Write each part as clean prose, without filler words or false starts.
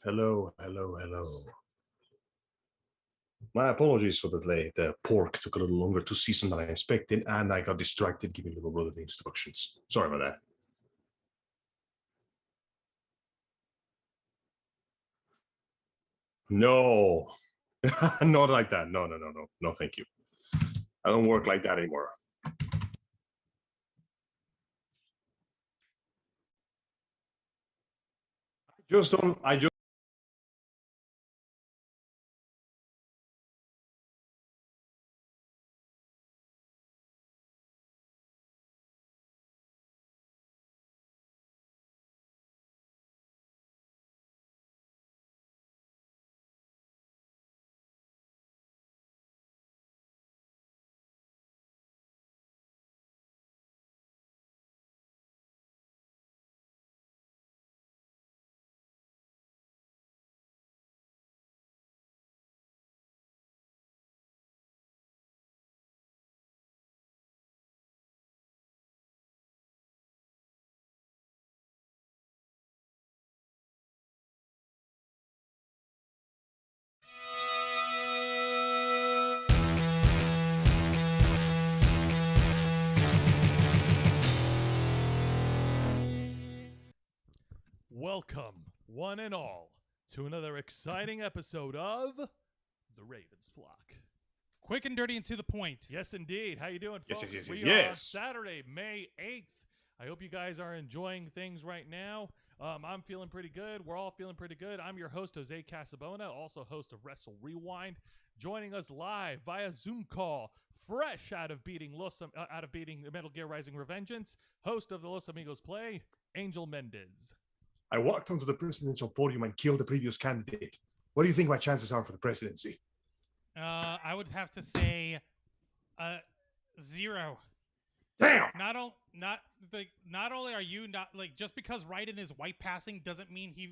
Hello, hello, hello. My apologies for the delay. The pork took a little longer to season than I expected, and I got distracted giving little brother the instructions. Sorry about that. No, not like that. No, no, no, no, no. Thank you. I don't work like that anymore. Just don't. I just. Welcome, one and all, to another exciting episode of The Ravens Flock. Quick and dirty and to the point. Yes, indeed. How you doing, Yes, folks? yes, yes, We yes, are yes. Saturday, May 8th. I hope you guys are enjoying things right now. I'm feeling pretty good. We're all feeling pretty good. I'm your host, Jose Casabona, also host of Wrestle Rewind. Joining us live via Zoom call, fresh out of beating the Metal Gear Rising Revengeance, host of the Los Amigos Play, Angel Mendez. I walked onto the presidential podium and killed the previous candidate. What do you think my chances are for the presidency? I would have to say, 0. Damn! Not only are you not like just because Raiden is white passing doesn't mean he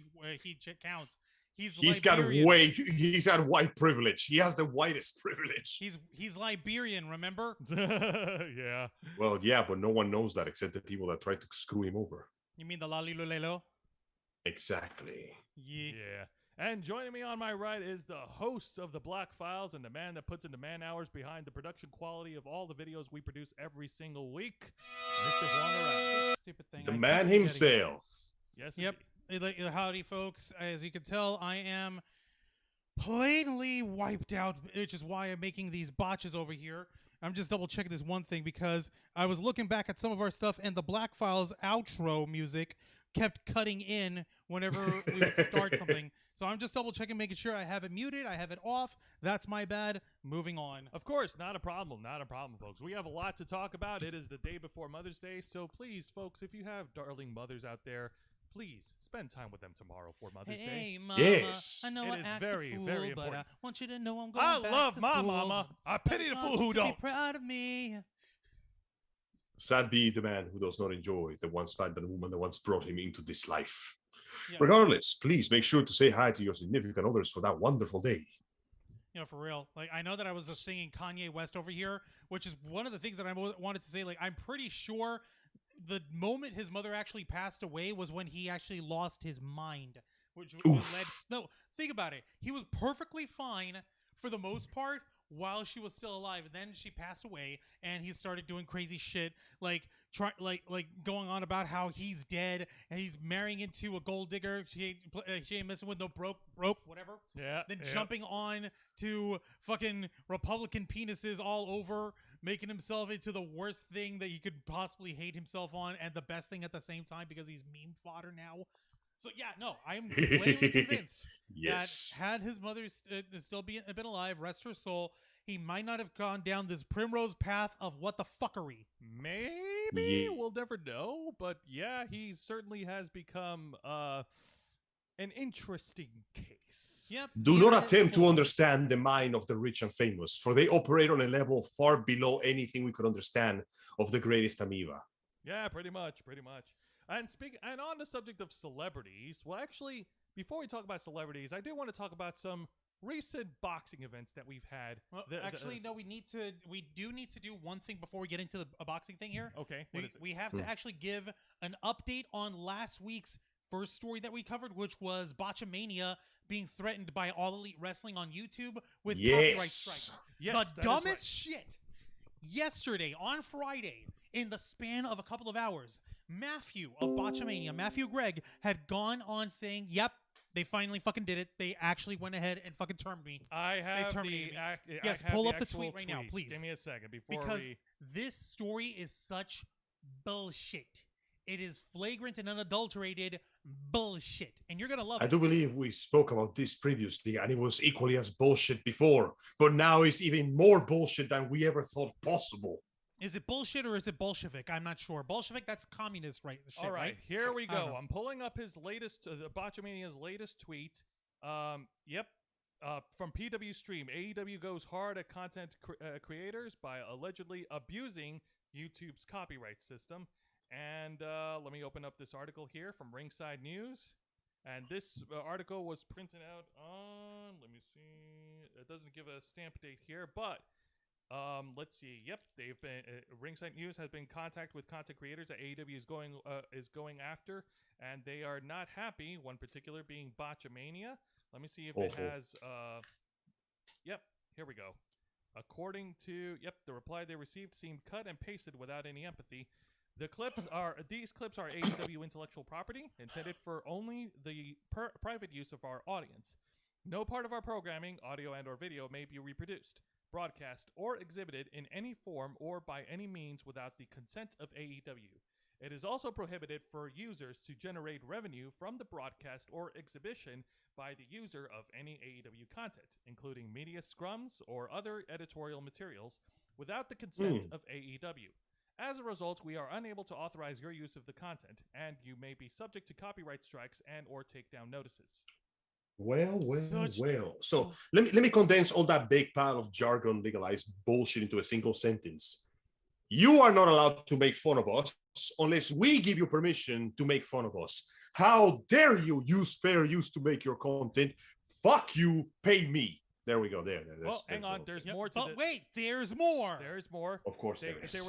counts. He's got white privilege. He has the whitest privilege. He's Liberian, remember? Yeah. Well, yeah, but no one knows that except the people that tried to screw him over. You mean the Lalilulelo? Exactly. Yeah. And joining me on my right is the host of the Black Files and the man that puts in the man hours behind the production quality of all the videos we produce every single week, Mr. Juan. Stupid thing. The I keep man forgetting. himself. Yes. Yep. Howdy, folks. As you can tell, I am plainly wiped out, which is why I'm making these botches over here. I'm just double checking this one thing because I was looking back at some of our stuff and the Black Files outro music kept cutting in whenever we would start something. So I'm just double checking, making sure I have it muted, I have it off. That's my bad. Moving on. Of course, not a problem. Not a problem, folks. We have a lot to talk about. It is the day before Mother's Day. So please, folks, if you have darling mothers out there, please spend time with them tomorrow for Mother's Day. Hey, mama. Yes. I know It I is act very, a fool, very but I important. want you to know I'm going I back love to my school. mama. I pity the I fool want who you to don't. be proud of me. Sad be the man who does not enjoy the once fight the woman that once brought him into this life. Yeah. Regardless, please make sure to say hi to your significant others for that wonderful day. You know, for real. Like, I know that I was just singing Kanye West over here, which is one of the things that I wanted to say. Like, I'm pretty sure the moment his mother actually passed away was when he actually lost his mind, which led. No, think about it. He was perfectly fine for the most part while she was still alive. And then she passed away, and he started doing crazy shit, like going on about how he's dead and he's marrying into a gold digger. She ain't messing with no broke whatever. Yeah. Then yeah. jumping on to fucking Republican penises all over, making himself into the worst thing that you could possibly hate himself on, and the best thing at the same time because he's meme fodder now. So yeah, no, I'm completely convinced Yes. that had his mother still been alive, rest her soul, he might not have gone down this primrose path of what the fuckery. Maybe Yeah. we'll never know, but yeah, he certainly has become an interesting case. Yep. Do he not had it attempt to full. understand the mind of the rich and famous, for they operate on a level far below anything we could understand of the greatest amoeba. Yeah, pretty much. And on the subject of celebrities, well, actually, before we talk about celebrities, I do want to talk about some recent boxing events that we've had. Well, actually, no. We do need to do one thing before we get into a boxing thing here. Okay, what is it? We have to actually give an update on last week's first story that we covered, which was Botchamania being threatened by All Elite Wrestling on YouTube with copyright strikes. Yes, The dumbest shit. Yesterday, on Friday, in the span of a couple of hours, Matthew of Botchamania, Matthew Gregg, had gone on saying, yep, they finally fucking did it. They actually went ahead and fucking termed me. I have terminated the me. Yes, I have pull the up the actual tweet right now, tweets. please. Give me a second before Because we... this story is such bullshit. It is flagrant and unadulterated bullshit. And you're going to love it. I do believe we spoke about this previously, and it was equally as bullshit before. But now it's even more bullshit than we ever thought possible. Is it bullshit or is it Bolshevik? I'm not sure. Bolshevik, that's communist, right? Shit, All right, here we I don't go. know. I'm pulling up his latest, Botchamania's latest tweet. Yep. From PW Stream, AEW goes hard at content creators by allegedly abusing YouTube's copyright system. And let me open up this article here from Ringside News. And this article was printed out on, let me see, it doesn't give a stamp date here, but let's see. Yep, they've been Ringside News has been in contact with content creators that AEW is going after, and they are not happy. One particular being Botchamania. Let me see if it has. Yep, here we go. According to the reply they received seemed cut and pasted without any empathy. These clips are AEW intellectual property intended for only the private use of our audience. No part of our programming, audio and/or video, may be reproduced, broadcast, or exhibited in any form or by any means without the consent of AEW. It is also prohibited for users to generate revenue from the broadcast or exhibition by the user of any AEW content, including media scrums or other editorial materials, without the consent of AEW. As a result, we are unable to authorize your use of the content, and you may be subject to copyright strikes and/or takedown notices. Well. So let me condense all that big pile of jargon, legalized bullshit into a single sentence. You are not allowed to make fun of us unless we give you permission to make fun of us. How dare you use fair use to make your content? Fuck you, pay me. There we go. Well, hang on. There's more to But wait, there's more. There's more. Of course, there is. They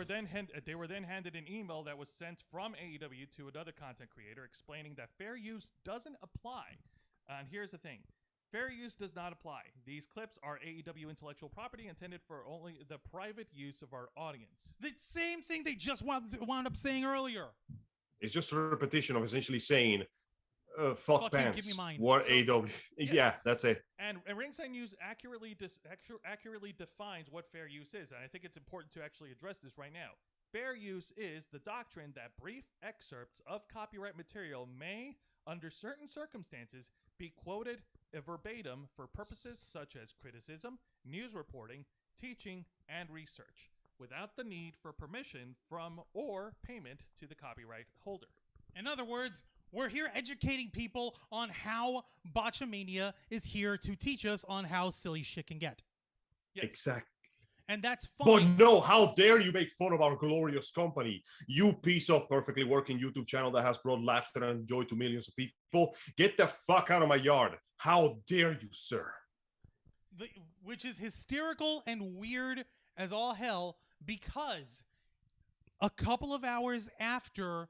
were then handed an email that was sent from AEW to another content creator explaining that fair use doesn't apply. And here's the thing. Fair use does not apply. These clips are AEW intellectual property intended for only the private use of our audience. The same thing they just wound up saying earlier. It's just a repetition of essentially saying, fuck you, pants. give me mine. What AEW? Yes. Yeah, that's it. And Ringside News accurately defines what fair use is. And I think it's important to actually address this right now. Fair use is the doctrine that brief excerpts of copyright material may, under certain circumstances, be quoted verbatim for purposes such as criticism, news reporting, teaching, and research, without the need for permission from or payment to the copyright holder. In other words, we're here educating people on how Botchamania is here to teach us on how silly shit can get. Yes. Exactly. And that's But fine. no, how dare you make fun of our glorious company? You piece of perfectly working YouTube channel that has brought laughter and joy to millions of people. Get the fuck out of my yard. How dare you, sir? Which is hysterical and weird as all hell, because a couple of hours after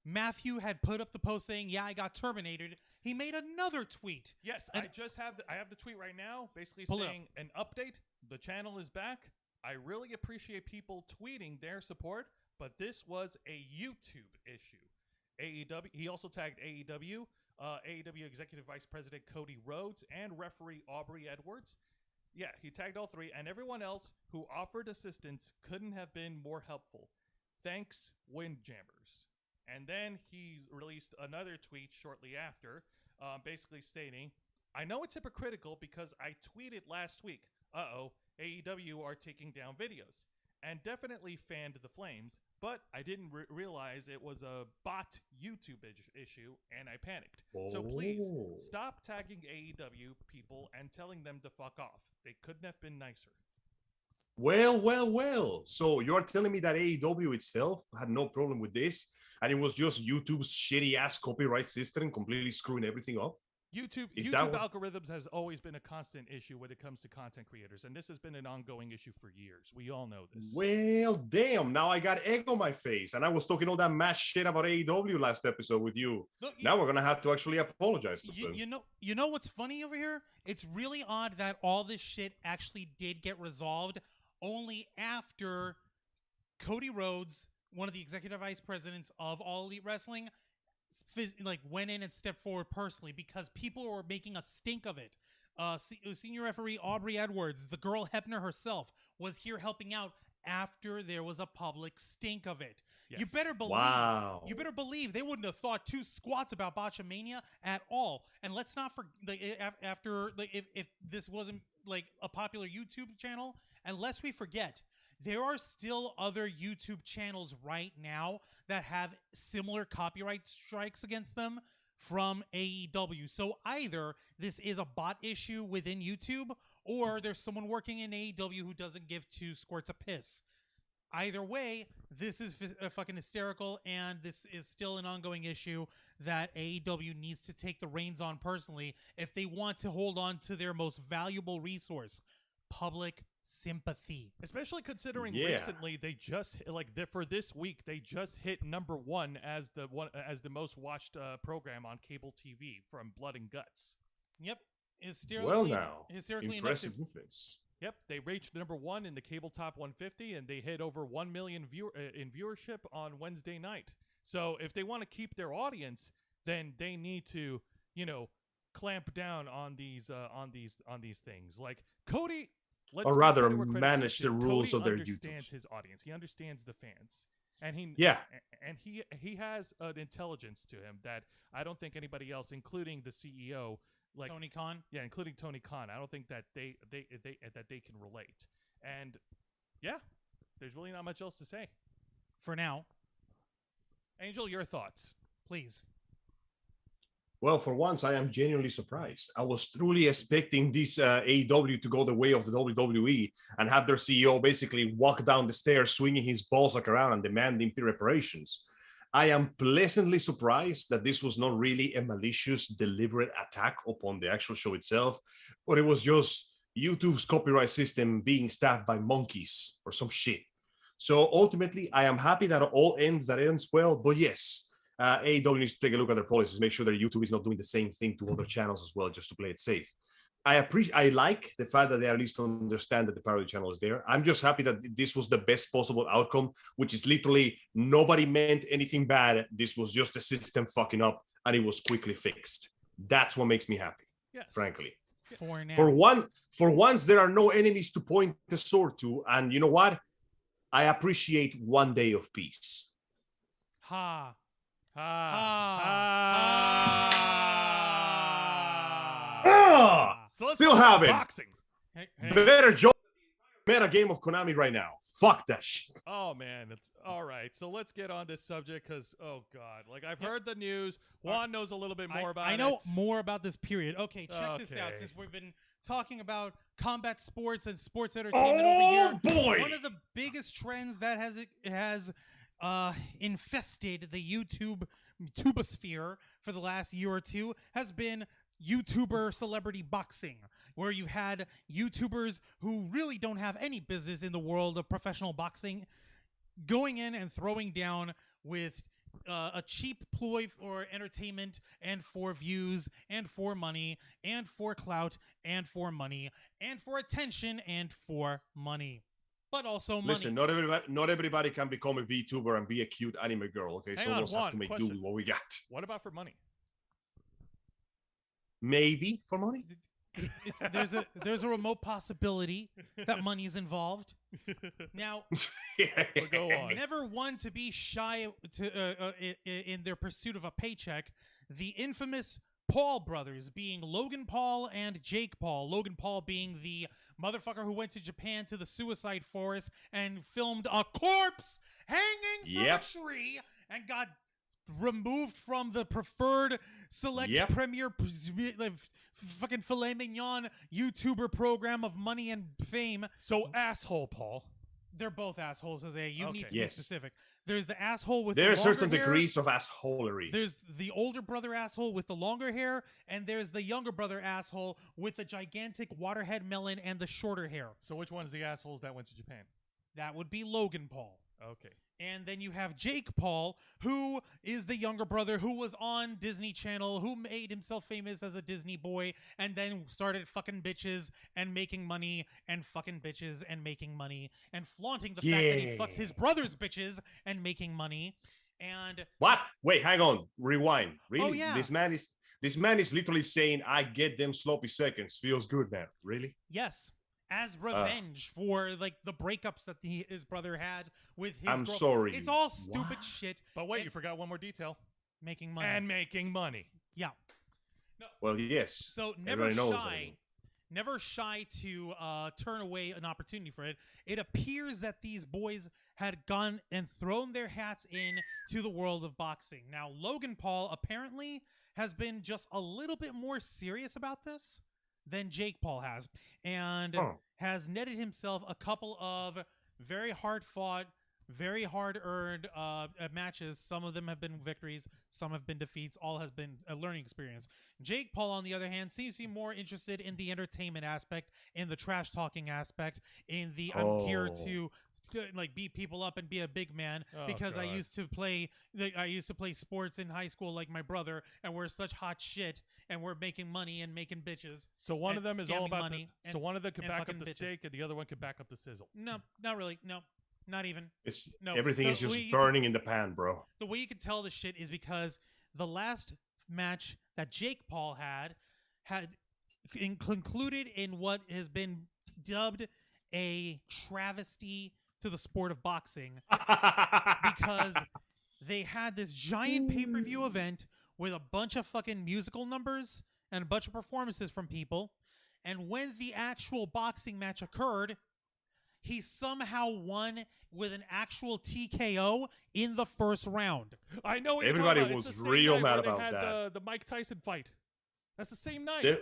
Matthew had put up the post saying, yeah, I got terminated, he made another tweet. Yes, I have the tweet right now, basically Pull it saying an update. The channel is back. I really appreciate people tweeting their support, but this was a YouTube issue. AEW. He also tagged AEW, AEW Executive Vice President Cody Rhodes, and referee Aubrey Edwards. Yeah, he tagged all three, and everyone else who offered assistance couldn't have been more helpful. Thanks, Windjammers. And then he released another tweet shortly after, basically stating, I know it's hypocritical because I tweeted last week, AEW are taking down videos, and definitely fanned the flames, but I didn't realize it was a bot YouTube issue, and I panicked. So please, stop tagging AEW people and telling them to fuck off. They couldn't have been nicer. Well. So you're telling me that AEW itself had no problem with this, and it was just YouTube's shitty-ass copyright system completely screwing everything up? Is that YouTube what- algorithms has always been a constant issue when it comes to content creators, and this has been an ongoing issue for years. We all know this. Well, damn. Now I got egg on my face. And I was talking all that mad shit about AEW last episode with you. Look, Now we're going to have to actually apologize to them. you know what's funny over here? It's really odd that all this shit actually did get resolved only after Cody Rhodes, one of the executive vice presidents of All Elite Wrestling, went in and stepped forward personally because people were making a stink of it. Senior referee Aubrey Edwards, the girl Hebner herself, was here helping out after there was a public stink of it. Yes. You better believe. Wow. You better believe they wouldn't have thought two squats about Botchamania at all. And let's not forget, if this wasn't like a popular YouTube channel, and lest we forget, there are still other YouTube channels right now that have similar copyright strikes against them from AEW. So either this is a bot issue within YouTube, or there's someone working in AEW who doesn't give two squirts of piss. Either way, this is fucking hysterical, and this is still an ongoing issue that AEW needs to take the reins on personally if they want to hold on to their most valuable resource, public sympathy. Especially considering Yeah. recently they just for this week they just hit #1 as the most watched program on cable TV from Blood and Guts. Yep. Hysterically, Well, now. hysterically Impressive enough movements. Yep, they reached #1 in the cable top 150, and they hit over 1 million in viewership on Wednesday night. So if they want to keep their audience, then they need to, clamp down on these things. Like Cody, Or rather, Cody where credit's manage due. the rules Cody of their understands YouTubes. his audience. He understands the fans, and he has an intelligence to him that I don't think anybody else, including the CEO. Tony Khan. Yeah, including Tony Khan. I don't think that they can relate. And yeah, there's really not much else to say. For now, Angel, your thoughts? please. Well, for once, I am genuinely surprised. I was truly expecting this AEW to go the way of the WWE and have their CEO basically walk down the stairs, swinging his ballsack around and demanding reparations. I am pleasantly surprised that this was not really a malicious, deliberate attack upon the actual show itself, but it was just YouTube's copyright system being staffed by monkeys or some shit. So ultimately, I am happy that all ends well, but yes, AEW needs to take a look at their policies, make sure that YouTube is not doing the same thing to other channels as well, just to play it safe. I like the fact that they at least understand that the parody channel is there. I'm just happy that this was the best possible outcome, which is literally nobody meant anything bad. This was just the system fucking up, and it was quickly fixed. That's what makes me happy, Yes. frankly. For now. For once, there are no enemies to point the sword to, and you know what? I appreciate one day of peace. Ha. So let's Still talk have it. boxing. Hey, Better joke meta game of Konami right now. Fuck that shit. Oh man, it's all right. So let's get on this subject because god, I've heard the news. Juan knows a little bit more about it. I know more about this period. Okay, check this out. Okay. Since we've been talking about combat sports and sports entertainment over here, Boy! one of the biggest trends that has infested the YouTube tubosphere for the last year or two has been YouTuber celebrity boxing, where you've had YouTubers who really don't have any business in the world of professional boxing going in and throwing down with a cheap ploy for entertainment and for views and for money and for clout and for money and for attention and for money. But also money. Listen, not everybody can become a VTuber and be a cute anime girl. Okay, Hang some on, of us have Juan, to make do question. with what we got. What about for money? Maybe for money. There's a remote possibility that money is involved. Now, But go on. never one to be shy in their pursuit of a paycheck, the infamous Paul brothers, being Logan Paul and Jake Paul. Logan Paul being the motherfucker who went to Japan to the suicide forest and filmed a corpse hanging from Yep. a tree and got removed from the preferred select Yep. premier fucking filet mignon YouTuber program of money and fame. So asshole Paul. They're both assholes, Jose. You need to be Yes. specific. There's the asshole with There the are longer certain hair. degrees of assholery. There's the older brother asshole with the longer hair, and there's the younger brother asshole with the gigantic waterhead melon and the shorter hair. So which one's the assholes that went to Japan? That would be Logan Paul. Okay. And then you have Jake Paul, who is the younger brother who was on Disney Channel, who made himself famous as a Disney boy, and then started fucking bitches and making money, and fucking bitches and making money, and flaunting the fact that he fucks his brother's bitches and making money. And What? Wait, hang on. Rewind. Really? Oh, yeah. This man is literally saying, "I get them sloppy seconds. Feels good, man." Really? yes, as revenge for like the breakups that his brother had with his I'm girl. sorry. It's all stupid What? shit. But wait, And you forgot one more detail. making money. And making money. yeah. Well, yes. So never Everybody knows shy. Never shy to turn away an opportunity for it. It appears that these boys had gone and thrown their hats in to the world of boxing. Now, Logan Paul apparently has been just a little bit more serious about this than Jake Paul has, and has netted himself a couple of very hard-fought, very hard-earned matches. Some of them have been victories, some have been defeats. All has been a learning experience. Jake Paul, on the other hand, seems to be more interested in the entertainment aspect, in the trash-talking aspect, in the I'm here to like beat people up and be a big man because God. I used to play sports in high school like my brother, and we're such hot shit, and we're making money and making bitches. So one of And them is all scamming about money the, and so one of them could and back up fucking the bitches. steak and the other one could back up the sizzle. No, not really. No, not even. It's No, everything the is just way you burning in the pan, bro. The way you can tell this shit is because the last match that Jake Paul had concluded in what has been dubbed a travesty to the sport of boxing, because they had this giant pay-per-view event with a bunch of fucking musical numbers and a bunch of performances from people, and when the actual boxing match occurred, he somehow won with an actual TKO in the first round. I know what you're Everybody talking about. It's was the same real night mad where they about had that. The Mike Tyson fight. That's the same night.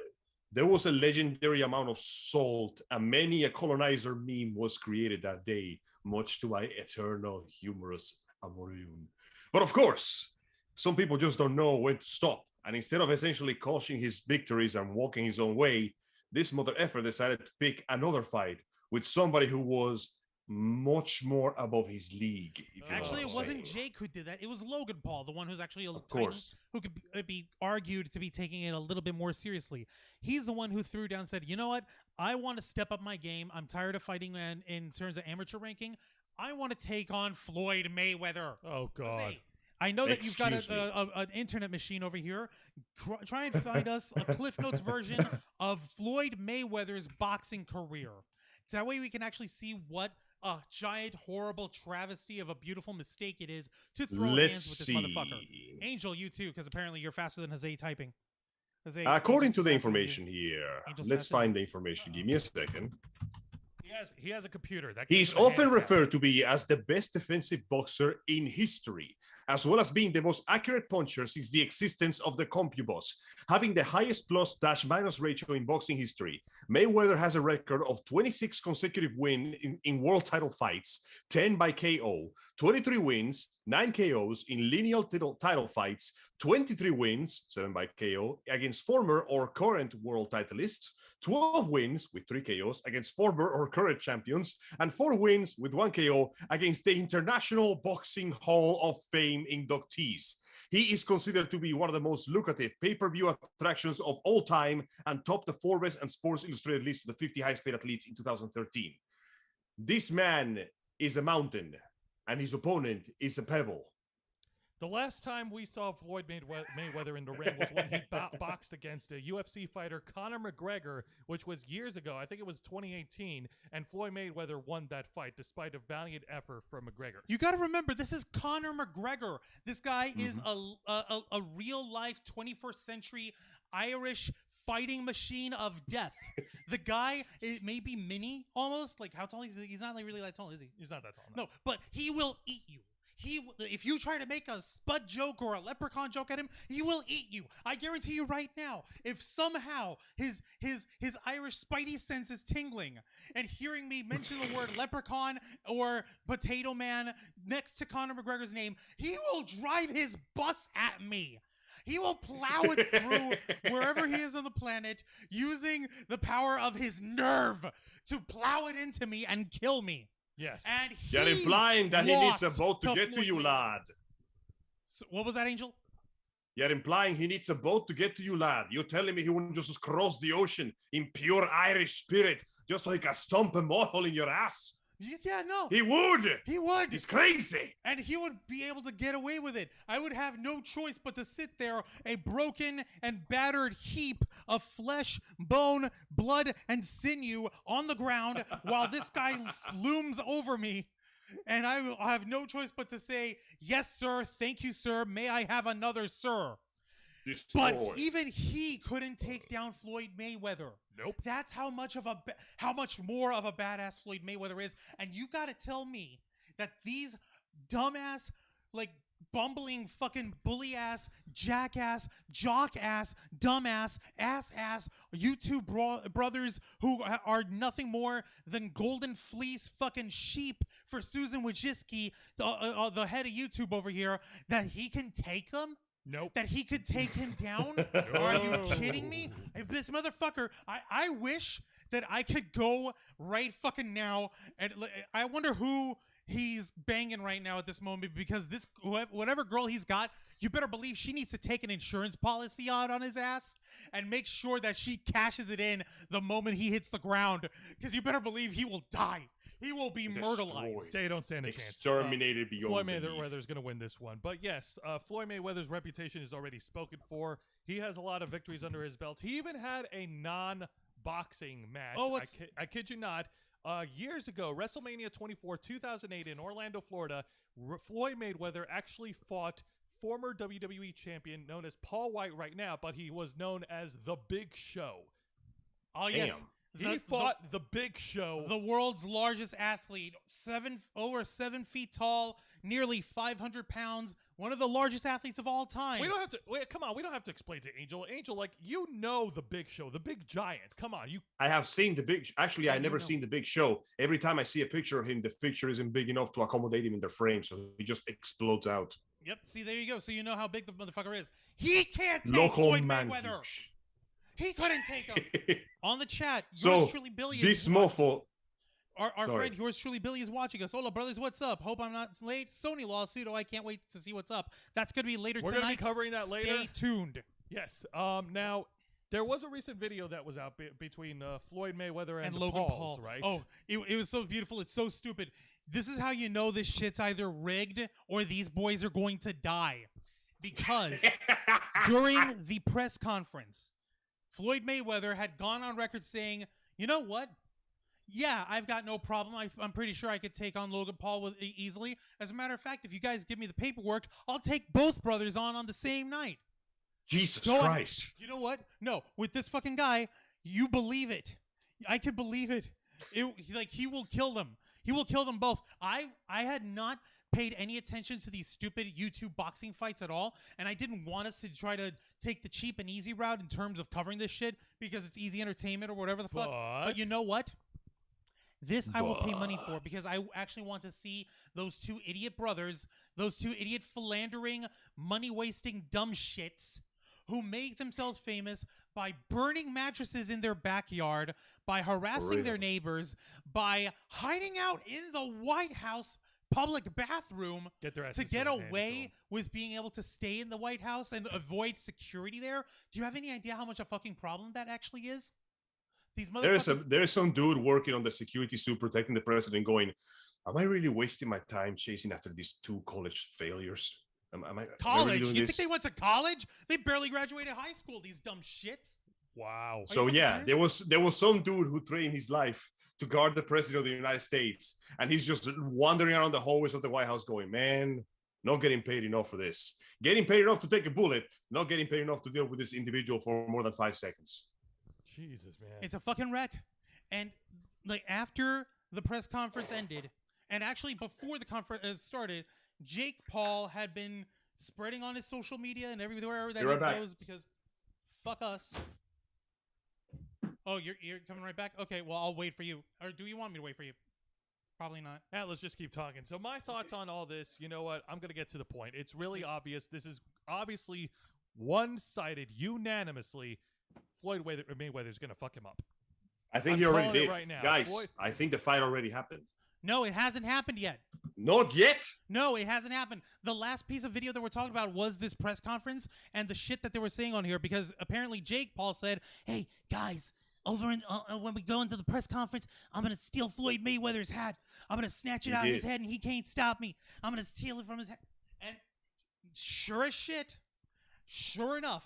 There was a legendary amount of salt, and many a colonizer meme was created that day, much to my eternal humorous amorium. But of course, some people just don't know when to stop, and instead of essentially crushing his victories and walking his own way, this mother effer decided to pick another fight with somebody who was much more above his league. If you know Actually, what it I'm wasn't saying. Jake who did that. It was Logan Paul, the one who's actually Of tiny, course. who could be argued to be taking it a little bit more seriously. He's the one who threw down and said, you know what? I want to step up my game. I'm tired of fighting in terms of amateur ranking. I want to take on Floyd Mayweather. Oh God. Jose, I know that you've got Excuse me. an internet machine over here. Try and find us a Cliff Notes version of Floyd Mayweather's boxing career. So that way we can actually see what a giant, horrible travesty of a beautiful mistake it is to throw hands Let's with this see. motherfucker. Angel, you too, because apparently you're faster than Jose typing. Jose, According Angel's to the faster than you. information here, Angel's let's faster than find the information. Give me a second. He has a computer. That He's gives him a often handicap. referred to be as the best defensive boxer in history, as well as being the most accurate puncher since the existence of the CompuBoss, having the highest plus-minus ratio in boxing history. Mayweather has a record of 26 consecutive wins in world title fights, 10 by KO, 23 wins, 9 KOs in lineal title fights, 23 wins, 7 by KO, against former or current world titleists, 12 wins with 3 KOs against former or current champions, and 4 wins with 1 KO against the International Boxing Hall of Fame inductees. He is considered to be one of the most lucrative pay-per-view attractions of all time and topped the Forbes and Sports Illustrated list of the 50 highest paid athletes in 2013. This man is a mountain, and his opponent is a pebble. The last time we saw Floyd Mayweather in the ring was when he boxed against a UFC fighter, Conor McGregor, which was years ago. I think it was 2018, and Floyd Mayweather won that fight despite a valiant effort from McGregor. You got to remember, this is Conor McGregor. This guy is a real-life 21st century Irish fighting machine of death. The guy, it may be mini almost. Like, how tall is he? He's not like really that tall, is he? He's not that tall. No, but he will eat you. If you try to make a Spud joke or a leprechaun joke at him, he will eat you. I guarantee you right now. If somehow his Irish spidey sense is tingling and hearing me mention the word leprechaun or potato man next to Conor McGregor's name, he will drive his bus at me. He will plow it through wherever he is on the planet using the power of his nerve to plow it into me and kill me. Yes. And You're implying that he needs a boat to get to Floyd you, Mayweather. lad. So, what was that, Angel? You're implying he needs a boat to get to you, lad. You're telling me he wouldn't just cross the ocean in pure Irish spirit just so he can stomp a mud hole in your ass? Yeah, no. He would. He would. He's crazy. And he would be able to get away with it. I would have no choice but to sit there, a broken and battered heap of flesh, bone, blood, and sinew on the ground while this guy looms over me. And I will have no choice but to say, yes, sir. Thank you, sir. May I have another, sir? But Destroy. even he couldn't take down Floyd Mayweather. Nope. That's how much more of a badass Floyd Mayweather is. And you got to tell me that these dumbass, like bumbling fucking bully ass, jackass, jock ass, dumbass, ass YouTube brothers who are nothing more than golden fleece fucking sheep for Susan Wojcicki, the head of YouTube over here, that he can take them? Nope. That he could take him down? Are you kidding me? This motherfucker, I wish that I could go right fucking now, and I wonder who he's banging right now at this moment, because this whatever girl he's got, you better believe she needs to take an insurance policy out on his ass and make sure that she cashes it in the moment he hits the ground, because you better believe he will die. He will be murderized. They don't stand a chance. Exterminated beyond Floyd belief. Mayweather's going to win this one. But yes, Floyd Mayweather's reputation is already spoken for. He has a lot of victories under his belt. He even had a non-boxing match. Oh, I kid you not. Years ago, WrestleMania 24, 2008 in Orlando, Florida, Floyd Mayweather actually fought former WWE champion known as Paul White right now, but he was known as The Big Show. Oh, yes. Damn. He fought the Big Show. The world's largest athlete, over 7 feet tall, nearly 500 pounds, one of the largest athletes of all time. We don't have to come on. We don't have to explain to Angel. Angel, like, you know the Big Show, the big giant. Come on, you. I have seen the big. Actually, I never seen the Big Show. Every time I see a picture of him, the picture isn't big enough to accommodate him in the frame, so he just explodes out. Yep. See, there you go. So you know how big the motherfucker is. He can't take Local Floyd man. Mayweather. He couldn't take him. On the chat, So, yours truly Billy is This watching mofo. us. Our Sorry. friend, yours truly Billy, is watching us. Hola, brothers, what's up? Hope I'm not late. Sony lawsuit. Oh, I can't wait to see what's up. That's going to be later We're tonight. going to be covering that later. Stay tuned. Yes. Now, there was a recent video that was out between Floyd Mayweather and Logan Pauls, Paul. right? Oh, it was so beautiful. It's so stupid. This is how you know this shit's either rigged or these boys are going to die. Because during the press conference, Floyd Mayweather had gone on record saying, you know what? Yeah, I've got no problem. I'm pretty sure I could take on Logan Paul easily. As a matter of fact, if you guys give me the paperwork, I'll take both brothers on the same night. Jesus Go on. Christ. You know what? No, with this fucking guy, you believe it. I could believe it. He will kill them. He will kill them both. I had not paid any attention to these stupid YouTube boxing fights at all, and I didn't want us to try to take the cheap and easy route in terms of covering this shit because it's easy entertainment or whatever the fuck. But you know what? This I will pay money for because I actually want to see those two idiot brothers, those two idiot philandering, money-wasting dumb shits who make themselves famous by burning mattresses in their backyard, by harassing their neighbors, by hiding out in the White House public bathroom to get away with being able to stay in the White House and avoid security there. Do you have any idea how much a fucking problem that actually is? These motherfuckers. There is some dude working on the security suit protecting the president going, am I really wasting my time chasing after these two college failures? Am I college? really doing You this? think they went to college? They barely graduated high school, these dumb shits. Wow. So yeah, there was some dude who trained his life to guard the president of the United States, and he's just wandering around the hallways of the White House going, man, not getting paid enough for this. Getting paid enough to take a bullet, not getting paid enough to deal with this individual for more than 5 seconds. Jesus, man. It's a fucking wreck. And like after the press conference ended, and actually before the conference started, Jake Paul had been spreading on his social media and everywhere that You're he right back. goes because fuck us. Oh, you're coming right back? Okay, well, I'll wait for you. Or do you want me to wait for you? Probably not. Yeah, let's just keep talking. So my thoughts on all this, you know what? I'm going to get to the point. It's really obvious. This is obviously one-sided, unanimously. Floyd Mayweather's going to fuck him up. I think I'm he already calling it did. right now. Guys, Floyd- I think the fight already happened. No, it hasn't happened yet. Not yet. No, it hasn't happened. The last piece of video that we're talking about was this press conference and the shit that they were saying on here because apparently Jake Paul said, hey, guys, over in when we go into the press conference, I'm going to steal Floyd Mayweather's hat. I'm going to snatch it out of his head and he can't stop me. I'm going to steal it from his head. And sure as shit, sure enough,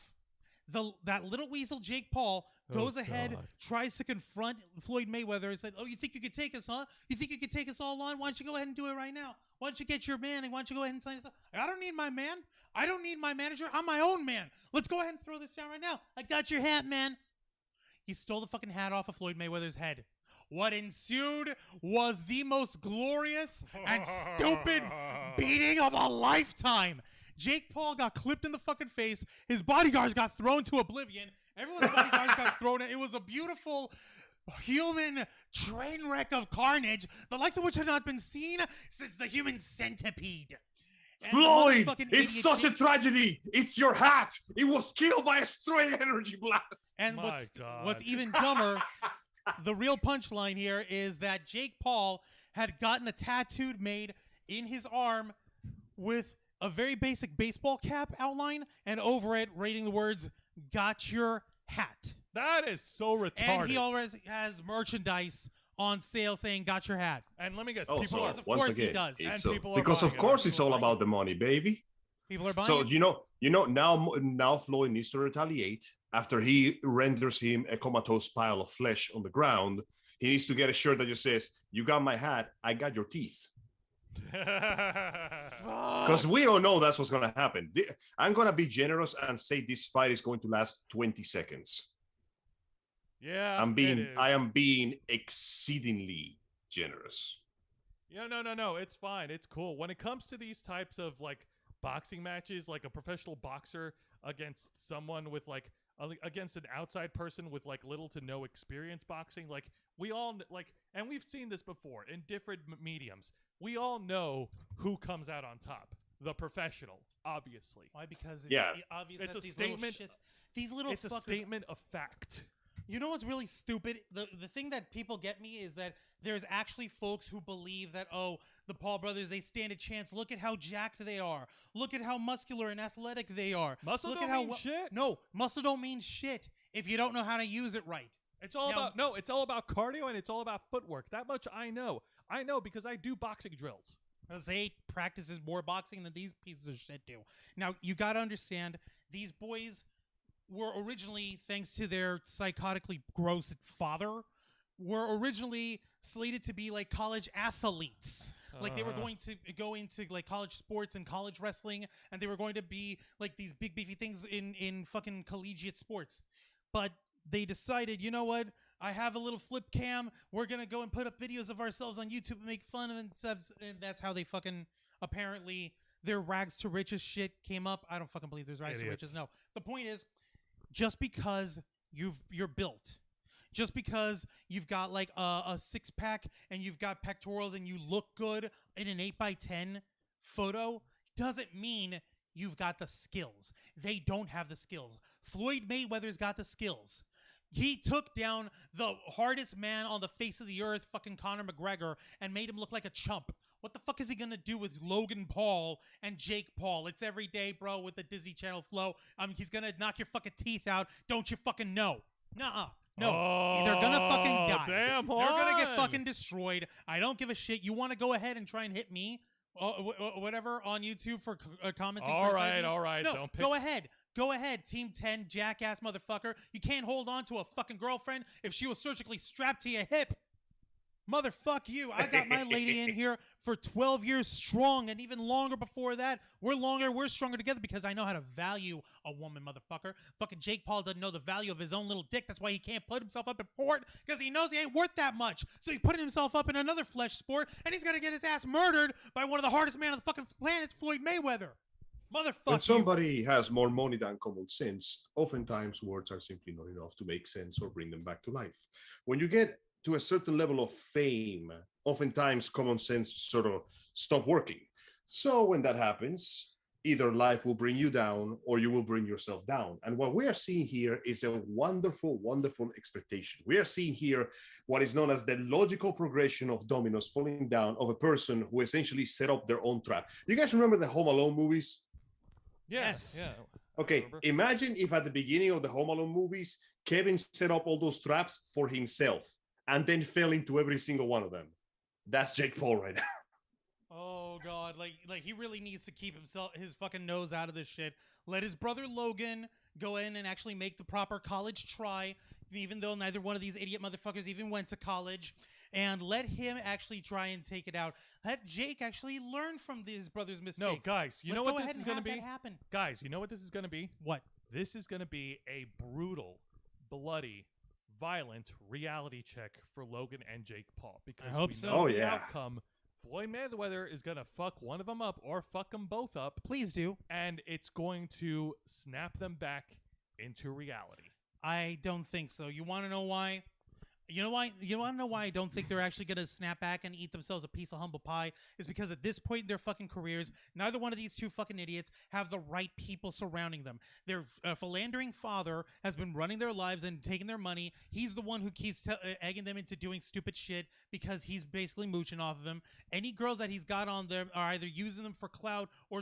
that little weasel Jake Paul goes ahead, tries to confront Floyd Mayweather and said, oh, you think you could take us, huh? You think you could take us all on? Why don't you go ahead and do it right now? Why don't you get your man and why don't you go ahead and sign us up? I don't need my man. I don't need my manager. I'm my own man. Let's go ahead and throw this down right now. I got your hat, man. He stole the fucking hat off of Floyd Mayweather's head. What ensued was the most glorious and stupid beating of a lifetime. Jake Paul got clipped in the fucking face. His bodyguards got thrown to oblivion. Everyone's bodyguards got thrown. It was a beautiful human train wreck of carnage, the likes of which had not been seen since the human centipede. And Floyd, motherfucking it's idiot such a Jake- tragedy. It's your hat. It was killed by a stray energy blast. And My God. what's even dumber, the real punchline here is that Jake Paul had gotten a tattoo made in his arm with a very basic baseball cap outline, and over it, reading the words, got your hat. That is so retarded. And he already has merchandise on sale saying, got your hat. And let me guess, Oh, people so are of once course he again, does. it's And people are because of buying it. course it's People all are buying about the money, baby. People are buying So it. you know now Floyd needs to retaliate after he renders him a comatose pile of flesh on the ground. He needs to get a shirt that just says, "You got my hat, I got your teeth." Because we all know that's what's gonna happen. I'm gonna be generous and say this fight is going to last 20 seconds. Yeah, I am being exceedingly generous. Yeah, no. It's fine. It's cool. When it comes to these types of like boxing matches, like a professional boxer against someone with like against an outside person with like little to no experience boxing, like we all like, and we've seen this before in different mediums. We all know who comes out on top. The professional, obviously. Why? Because it's Yeah. obvious It's that a these statement. little shits, these little It's a fuckers, statement of fact. You know what's really stupid? The thing that people get me is that there's actually folks who believe that, oh, the Paul brothers, they stand a chance. Look at how jacked they are. Look at how muscular and athletic they are. Muscle Look don't at how mean shit. No, muscle don't mean shit if you don't know how to use it right. It's all Now- it's all about cardio and it's all about footwork. That much I know. I know because I do boxing drills. Zay practices more boxing than these pieces of shit do. Now, you got to understand, these boys were originally, thanks to their psychotically gross father, were originally slated to be like college athletes. Like they were going to go into like college sports and college wrestling, and they were going to be like these big beefy things in fucking collegiate sports. But they decided, you know what? I have a little flip cam. We're going to go and put up videos of ourselves on YouTube and make fun of it and stuff. And that's how they fucking, apparently, their rags to riches shit came up. I don't fucking believe there's rags to Idiots. riches. No. The point is, just because you're built, just because you've got like a six pack and you've got pectorals and you look good in an 8x10 photo, doesn't mean you've got the skills. They don't have the skills. Floyd Mayweather's got the skills. He took down the hardest man on the face of the earth, fucking Conor McGregor, and made him look like a chump. What the fuck is he gonna do with Logan Paul and Jake Paul? It's every day, bro, with the Disney Channel flow. He's gonna knock your fucking teeth out. Don't you fucking know? Nuh-uh. No. They're gonna fucking die. Damn, They're gonna get Juan. fucking destroyed. I don't give a shit. You want to go ahead and try and hit me, whatever, on YouTube for commenting? All criticizing? right. No, Don't pick. go ahead. Go ahead, Team 10, jackass motherfucker. You can't hold on to a fucking girlfriend if she was surgically strapped to your hip. Motherfuck you. I got my lady in here for 12 years strong, and even longer before that. We're stronger together because I know how to value a woman, motherfucker. Fucking Jake Paul doesn't know the value of his own little dick. That's why he can't put himself up in court, because he knows he ain't worth that much. So he's putting himself up in another flesh sport, and he's gonna get his ass murdered by one of the hardest men on the fucking planet, Floyd Mayweather. Motherfucker. When somebody has more money than common sense, oftentimes words are simply not enough to make sense or bring them back to life. When you get to a certain level of fame, oftentimes common sense sort of stop working. So when that happens, either life will bring you down or you will bring yourself down. And what we are seeing here is a wonderful, wonderful expectation. We are seeing here what is known as the logical progression of dominoes falling down of a person who essentially set up their own trap. You guys remember the Home Alone movies? Yes. Yeah. Okay, imagine if at the beginning of the Home Alone movies, Kevin set up all those traps for himself and then fell into every single one of them. That's Jake Paul right now. Oh god, like he really needs to keep his fucking nose out of this shit. Let his brother Logan go in and actually make the proper college try, even though neither one of these idiot motherfuckers even went to college, and let him actually try and take it out. Let Jake actually learn from his brother's mistakes. No, guys, you know what this is going to be? Happen. Guys, you know what this is going to be? What? This is going to be a brutal, bloody, violent reality check for Logan and Jake Paul, because I hope we so. know Oh, the yeah. outcome. Floyd Mayweather is going to fuck one of them up or fuck them both up, Please do. and it's going to snap them back into reality. I don't think so. You want to know why? You know why? You want to know why I don't think they're actually going to snap back and eat themselves a piece of humble pie? Is because at this point in their fucking careers, neither one of these two fucking idiots have the right people surrounding them. Their philandering father has been running their lives and taking their money. He's the one who keeps egging them into doing stupid shit because he's basically mooching off of him. Any girls that he's got on there are either using them for clout or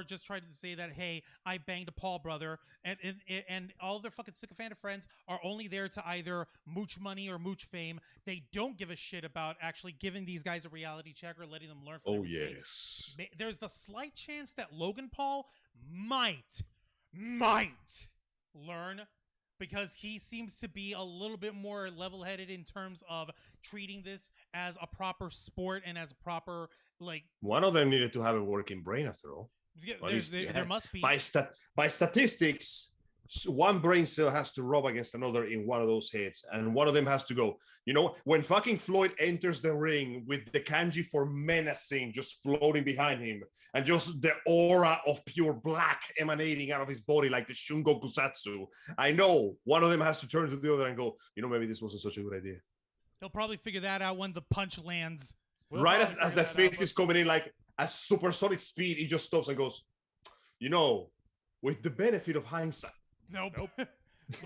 just trying to say that, hey, I banged a Paul brother, and all their fucking sycophantic friends are only there to either mooch money or mooch fame. They don't give a shit about actually giving these guys a reality check or letting them learn from their mistakes. Yes. There's the slight chance that Logan Paul might learn, because he seems to be a little bit more level-headed in terms of treating this as a proper sport and as a proper, like, One of them needed to have a working brain after all. there must be. By statistics, one brain cell has to rub against another in one of those heads, and one of them has to go. You know, when fucking Floyd enters the ring with the kanji for menacing just floating behind him, and just the aura of pure black emanating out of his body like the Shungo Kusatsu, I know one of them has to turn to the other and go, you know, maybe this wasn't such a good idea. He'll probably figure that out when the punch lands. Right as the fist is coming in like at supersonic speed, he just stops and goes, you know, with the benefit of hindsight. Nope.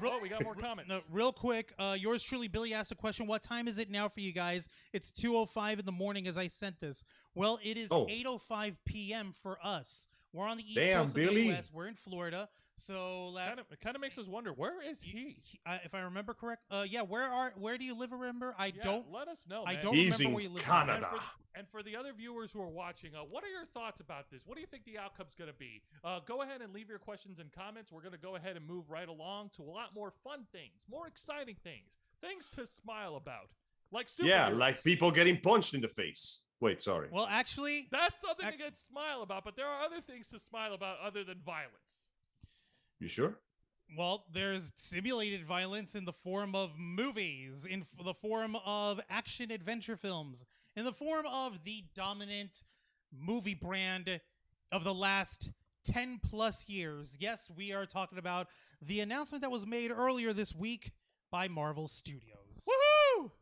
Oh, we got more comments. No, real quick, yours truly, Billy, asked a question. What time is it now for you guys? It's 2:05 in the morning as I sent this. Well, it is 8:05 p.m. for us. We're on the East Coast of the U.S. We're in Florida. So it kind of makes us wonder, where is he? If I remember correct, yeah. Where do you live? Remember, don't. Let us know. I Man. don't He's remember in where you live. Canada. And for the other viewers who are watching, what are your thoughts about this? What do you think the outcome's going to be? Go ahead and leave your questions and comments. We're going to go ahead and move right along to a lot more fun things, more exciting things to smile about, like superheroes. Yeah, like people getting punched in the face. Wait, sorry. Well, actually, that's something to get smile about, but there are other things to smile about other than violence. You sure? Well, there's simulated violence in the form of movies, in the form of action adventure films, in the form of the dominant movie brand of the last 10 plus years. Yes, we are talking about the announcement that was made earlier this week by Marvel Studios. Woohoo!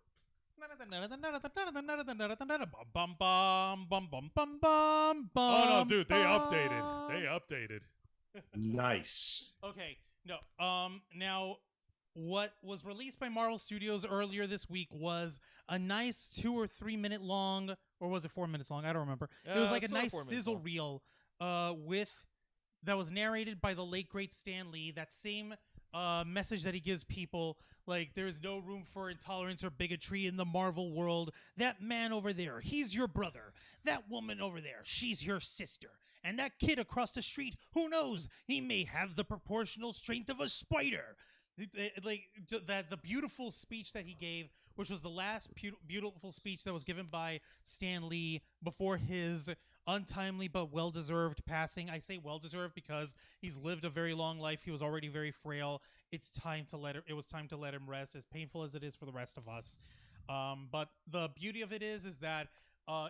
Oh no, dude, they updated. Nice. Okay, no. Now, what was released by Marvel Studios earlier this week was a nice 2 or 3 minute long, or was it 4 minutes long? I don't remember. It was like a nice sizzle reel, that was narrated by the late great Stan Lee. That same message that he gives people, like, there's no room for intolerance or bigotry in the Marvel world. That man over there, he's your brother. That woman over there, she's your sister. And that kid across the street, who knows, he may have the proportional strength of a spider. That the beautiful speech that he gave, which was the last beautiful speech that was given by Stan Lee before his untimely but well-deserved passing. I say well-deserved because he's lived a very long life. He was already very frail. It was time to let him rest, as painful as it is for the rest of us. But the beauty of it is that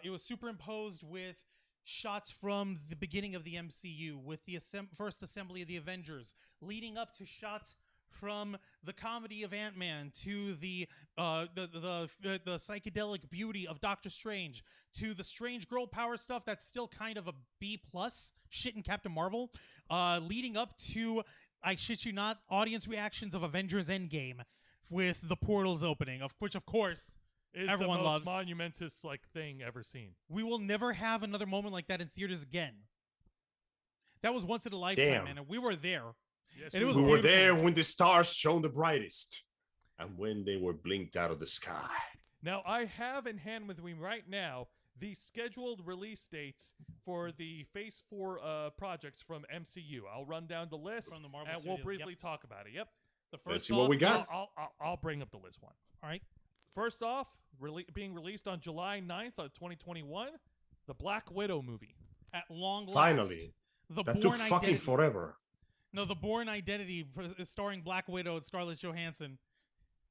it was superimposed with shots from the beginning of the MCU, with the first assembly of the Avengers, leading up to shots from the comedy of Ant-Man to the psychedelic beauty of Doctor Strange to the Strange Girl power stuff that's still kind of a B+ shit in Captain Marvel, leading up to, I shit you not, audience reactions of Avengers Endgame with the portals opening, which of course is everyone the most loves. monumentous thing ever seen. We will never have another moment like that in theaters again. That was once in a lifetime, Damn. man, and we were there. Yes, And it was We were beautiful. there when the stars shone the brightest, and when they were blinked out of the sky. Now, I have in hand with me right now the scheduled release dates for the Phase 4 projects from MCU. I'll run down the list, From the Marvel and we'll Studios, briefly talk about it. Yep. The Let's first see what we off got. is- I'll bring up the list one. all right. First off, being released on July 9th of 2021, the Black Widow movie. At long last. Finally. The That Bourne took fucking Identity. forever. No, the Bourne Identity starring Black Widow and Scarlett Johansson.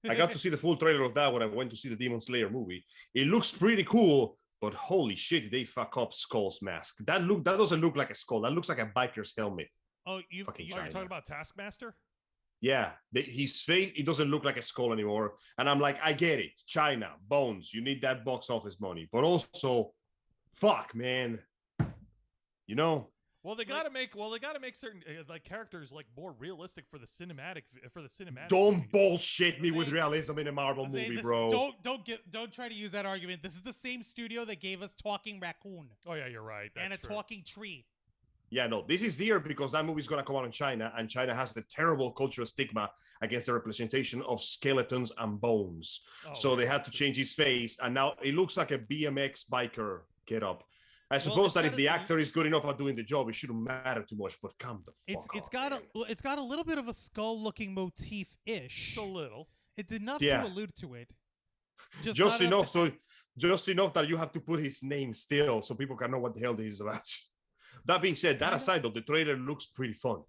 I got to see the full trailer of that when I went to see the Demon Slayer movie. It looks pretty cool, but holy shit, they fuck up Skull's mask. That doesn't look like a skull. That looks like a biker's helmet. Oh, you Fucking Oh, China. you're talking about Taskmaster? Yeah, his face, it doesn't look like a skull anymore. And I'm like, I get it. China, bones, you need that box office money. But also, fuck, man. You know? Well, they gotta make certain characters more realistic for the cinematic Don't movie. bullshit me with Say- realism in a Marvel Say movie, this- bro. Don't try to use that argument. This is the same studio that gave us Talking Raccoon Oh yeah, you're right. That's and a true. Talking Tree. Yeah, no, this is here because that movie's gonna come out in China, and China has the terrible cultural stigma against the representation of skeletons and bones. Oh, So they yeah. had to change his face, and now it looks like a BMX biker get up. I suppose it's that if gotta the be- actor is good enough at doing the job, it shouldn't matter too much. But come the fuck It's on, got man. it's got a little bit of a skull looking motif ish. Just a little. It's enough Yeah. to allude to it. just not enough to- so just enough that you have to put his name still so people can know what the hell this is about. That being said, that Kinda. aside though, the trailer looks pretty fun.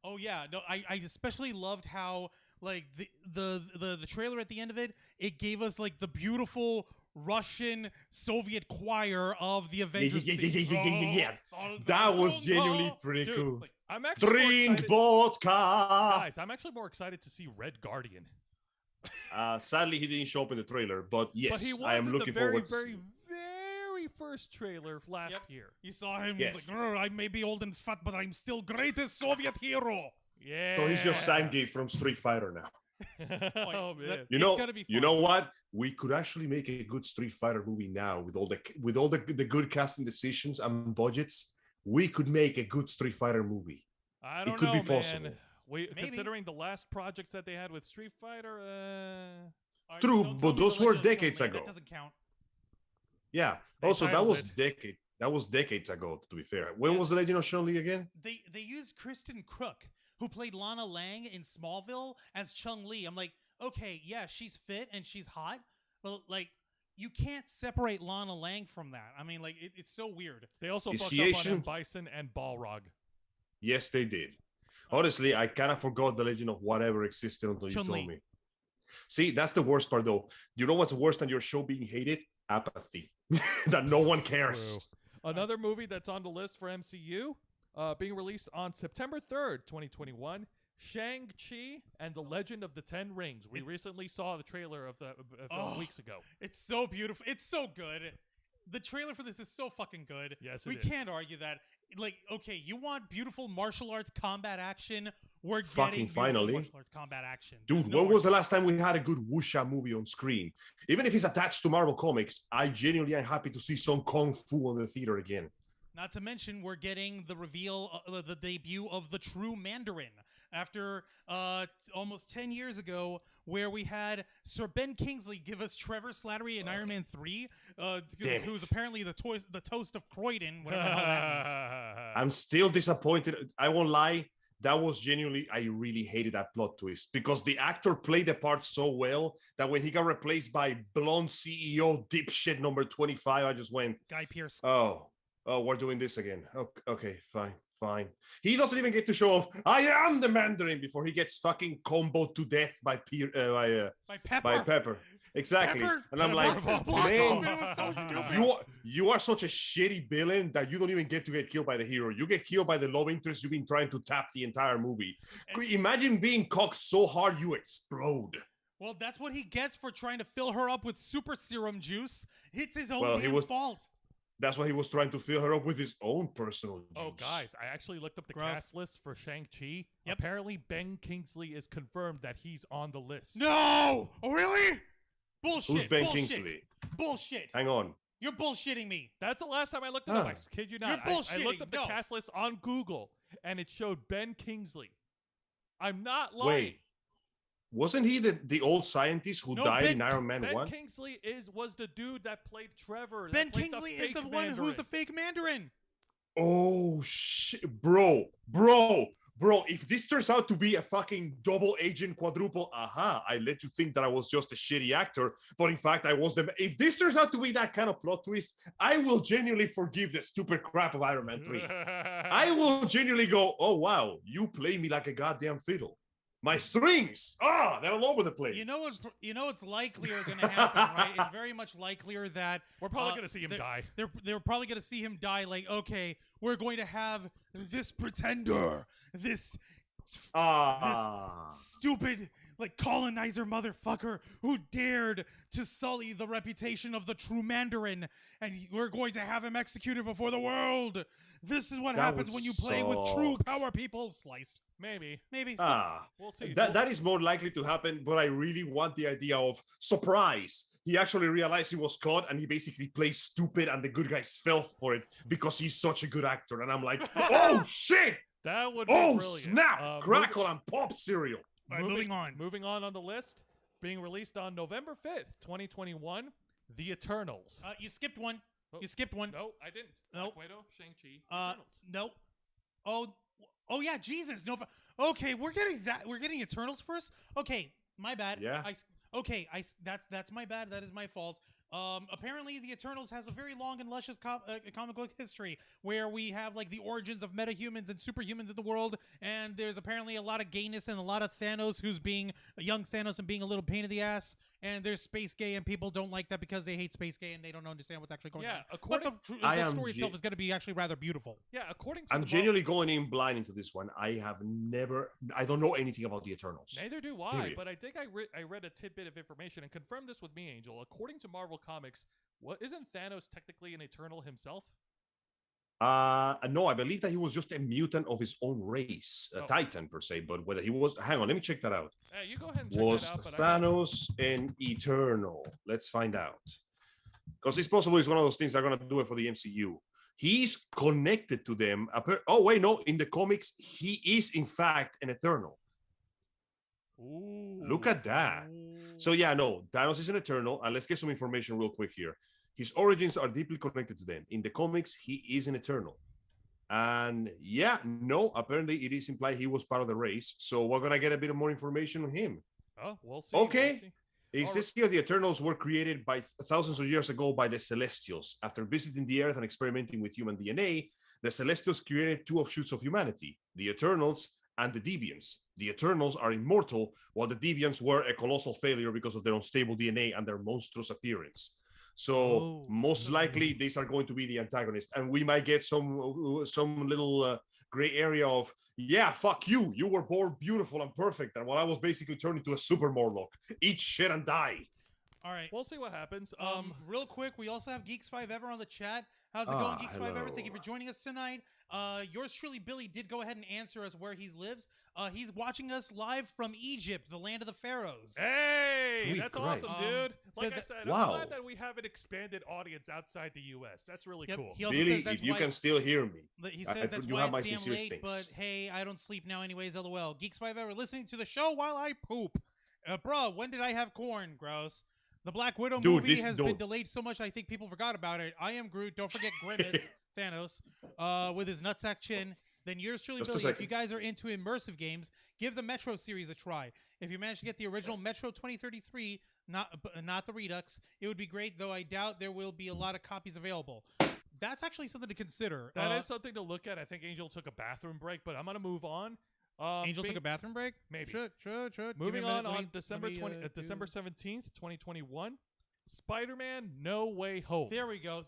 Oh yeah, no, I especially loved how the trailer at the end of it, it gave us the beautiful Russian Soviet choir of the Avengers. yeah, theme. yeah. Oh, That was Soldier. genuinely pretty Dude, cool. I'm actually more Drink excited- vodka. Guys, I'm actually more excited to see Red Guardian. Sadly, he didn't show up in the trailer, but yes, But he was I am in looking the very, forward to very, see. very first trailer last Yep. year. You saw him. Yes. I may be old and fat, but I'm still greatest Soviet hero. Yeah. So he's just Sangi from Street Fighter now. Oh man. that- You It's know, gotta be you fun. know what? We could actually make a good Street Fighter movie now with all the good casting decisions and budgets. We could make a good Street Fighter movie. I don't could know, be man. possible. Maybe. Considering the last projects that they had with Street Fighter, All right, True, don't but tell me those The were Legend of decades Chun-Li. ago. That doesn't count. Yeah. They Also, that titled was it. That was decades ago. To be fair, when Yeah. was the Legend of Chun-Li again? They used Kristen Crook, who played Lana Lang in Smallville, as Chung-Li. I'm like, okay, yeah, she's fit and she's hot, but you can't separate Lana Lang from that. I mean, it's so weird. they also Is fucked she up on Asian? M. Bison and Balrog. Yes, they did. Honestly, I kind of forgot the Legend of whatever existed until you Chun-Li. told me. See, that's the worst part, though. You know what's worse than your show being hated? Apathy. That no one cares. Another movie that's on the list for MCU, being released on September 3rd, 2021, Shang-Chi and the Legend of the Ten Rings. We recently saw the trailer of Oh. weeks ago. It's so beautiful. It's so good. The trailer for this is so fucking good. Yes, we it is. can't argue that. Okay, you want beautiful martial arts combat action? We're Fucking getting beautiful finally. martial arts combat action. Dude, There's no when was the argument. last time we had a good wuxia movie on screen? Even if it's attached to Marvel Comics, I genuinely am happy to see some kung fu on the theater again. Not to mention, we're getting the reveal, the debut of the true Mandarin after almost 10 years ago, where we had Sir Ben Kingsley give us Trevor Slattery in Iron Man 3, Damn who was it. apparently the toast of Croydon, whatever the hell that means. I'm still disappointed. I won't lie. that was genuinely, I really hated that plot twist because the actor played the part so well that when he got replaced by blonde CEO dipshit number 25, I just went, Guy Pearce. oh, we're doing this again. Okay, fine. He doesn't even get to show off, I am the Mandarin, before he gets fucking comboed to death by Pepper. Exactly. Pepper, and I'm like, man, it was so stupid. you are such a shitty villain that you don't even get to get killed by the hero. You get killed by the love interest you've been trying to tap the entire movie. Imagine being cocked so hard you explode. Well, that's what he gets for trying to fill her up with super serum juice. It's his own fault. That's why he was trying to fill her up with his own personal juice. Oh, guys, I actually looked up the cast list for Shang-Chi. Yep. Apparently, Ben Kingsley is confirmed that he's on the list. No! Oh, really? Bullshit. Who's Ben Kingsley? Bullshit. Hang on. You're bullshitting me. That's the last time I looked it up. I kid you not. You're bullshitting. I looked up the cast list on Google, and it showed Ben Kingsley. I'm not lying. Wait. Wasn't he the old scientist who died in Iron Man 1? Ben Kingsley was the dude that played Trevor. Ben Kingsley is the one who's the fake Mandarin. Oh, shit. Bro. If this turns out to be a fucking double agent quadruple, I let you think that I was just a shitty actor, but in fact I was the... If this turns out to be that kind of plot twist, I will genuinely forgive the stupid crap of Iron Man 3. I will genuinely go, oh wow, you play me like a goddamn fiddle. My strings, they're all over the place. You know what's likelier going to happen, right? It's very much likelier that we're probably going to see him die. They're probably going to see him die. Like, okay, we're going to have this pretender, this stupid like colonizer motherfucker who dared to sully the reputation of the true Mandarin, and we're going to have him executed before the world. This is what happens when you play with true power people. Sliced. Maybe. We'll see. That is more likely to happen, but I really want the idea of surprise. He actually realized he was caught, and he basically plays stupid, and the good guys fell for it because he's such a good actor. And I'm like, oh shit! That would be brilliant. Snap! Crackle and pop cereal. All right, moving on. Moving on the list, being released on November 5th, 2021, The Eternals. You skipped one. You skipped one. No, I didn't. Nope. Black Widow, Shang-Chi, Eternals. Nope. Oh yeah, Jesus. No. Okay, we're getting that. We're getting Eternals first. Okay, my bad. Yeah. That's my bad. That is my fault. Apparently, the Eternals has a very long and luscious comic book history where we have like the origins of metahumans and superhumans in the world, and there's apparently a lot of gayness and a lot of Thanos who's being a young Thanos and being a little pain in the ass, and there's space gay, and people don't like that because they hate space gay and they don't understand what's actually going on. But the story itself is going to be actually rather beauutiful. Yeah, according to I'm genuinely going in blind into this one. I don't know anything about the Eternals. Neither do I, but I think I read a tidbit of information and confirmed this with me, Angel. According to Marvel Comics, isn't Thanos technically an Eternal himself? No, I believe that he was just a mutant of his own race, a Titan per se. But whether he was, hang on, let me check that out. You go ahead and check was that out. Thanos an Eternal? Let's find out. Because it's possible it's one of those things they're gonna do it for the MCU. He's connected to them. Oh wait, no, in the comics he is in fact an Eternal. Ooh. Look at that. So yeah, no, Thanos is an Eternal, and let's get some information real quick here. His origins are deeply connected to them. In the comics, he is an Eternal. And yeah, no, apparently it is implied he was part of the race. So we're going to get a bit of more information on him. Oh, we'll see. Okay. It says here the Eternals were created by thousands of years ago by the Celestials. After visiting the Earth and experimenting with human DNA, the Celestials created two offshoots of humanity, the Eternals and the Deviants. The Eternals are immortal, while the Deviants were a colossal failure because of their unstable DNA and their monstrous appearance. So most likely these are going to be the antagonists, and we might get some little gray area of, yeah, fuck you. You were born beautiful and perfect, and while I was basically turned into a super Morlock. Eat shit and die. All right. We'll see what happens. Real quick, we also have Geeks5 Ever on the chat. How's it going, Geeks5 Ever? Thank you for joining us tonight. Yours truly, Billy, did go ahead and answer us where he lives. He's watching us live from Egypt, the land of the pharaohs. Hey, Sweet that's Christ. awesome, dude. Like I said, wow. I'm glad that we have an expanded audience outside the U.S. That's really cool. He also Billy, says that's if you why, can still hear me, he says that's you why have my it's damn sincerest late, thanks. but hey, I don't sleep now anyways, LOL. Geeks5 Ever listening to the show while I poop. Bro, when did I have corn? Gross. The Black Widow movie has been delayed so much I think people forgot about it. I am Groot. Don't forget Grimace, Thanos, with his nutsack chin. then yours truly, Just a Billy, if second. you guys are into immersive games, give the Metro series a try. If you manage to get the original Metro 2033, not the Redux, it would be great, though I doubt there will be a lot of copies available. That's actually something to consider. That is something to look at. I think Angel took a bathroom break, but I'm going to move on. Angel took a bathroom break? Maybe. Should. Moving Give me a minute, on let me- December let me, December 17th, 2021, Spider-Man No Way Home. There we go.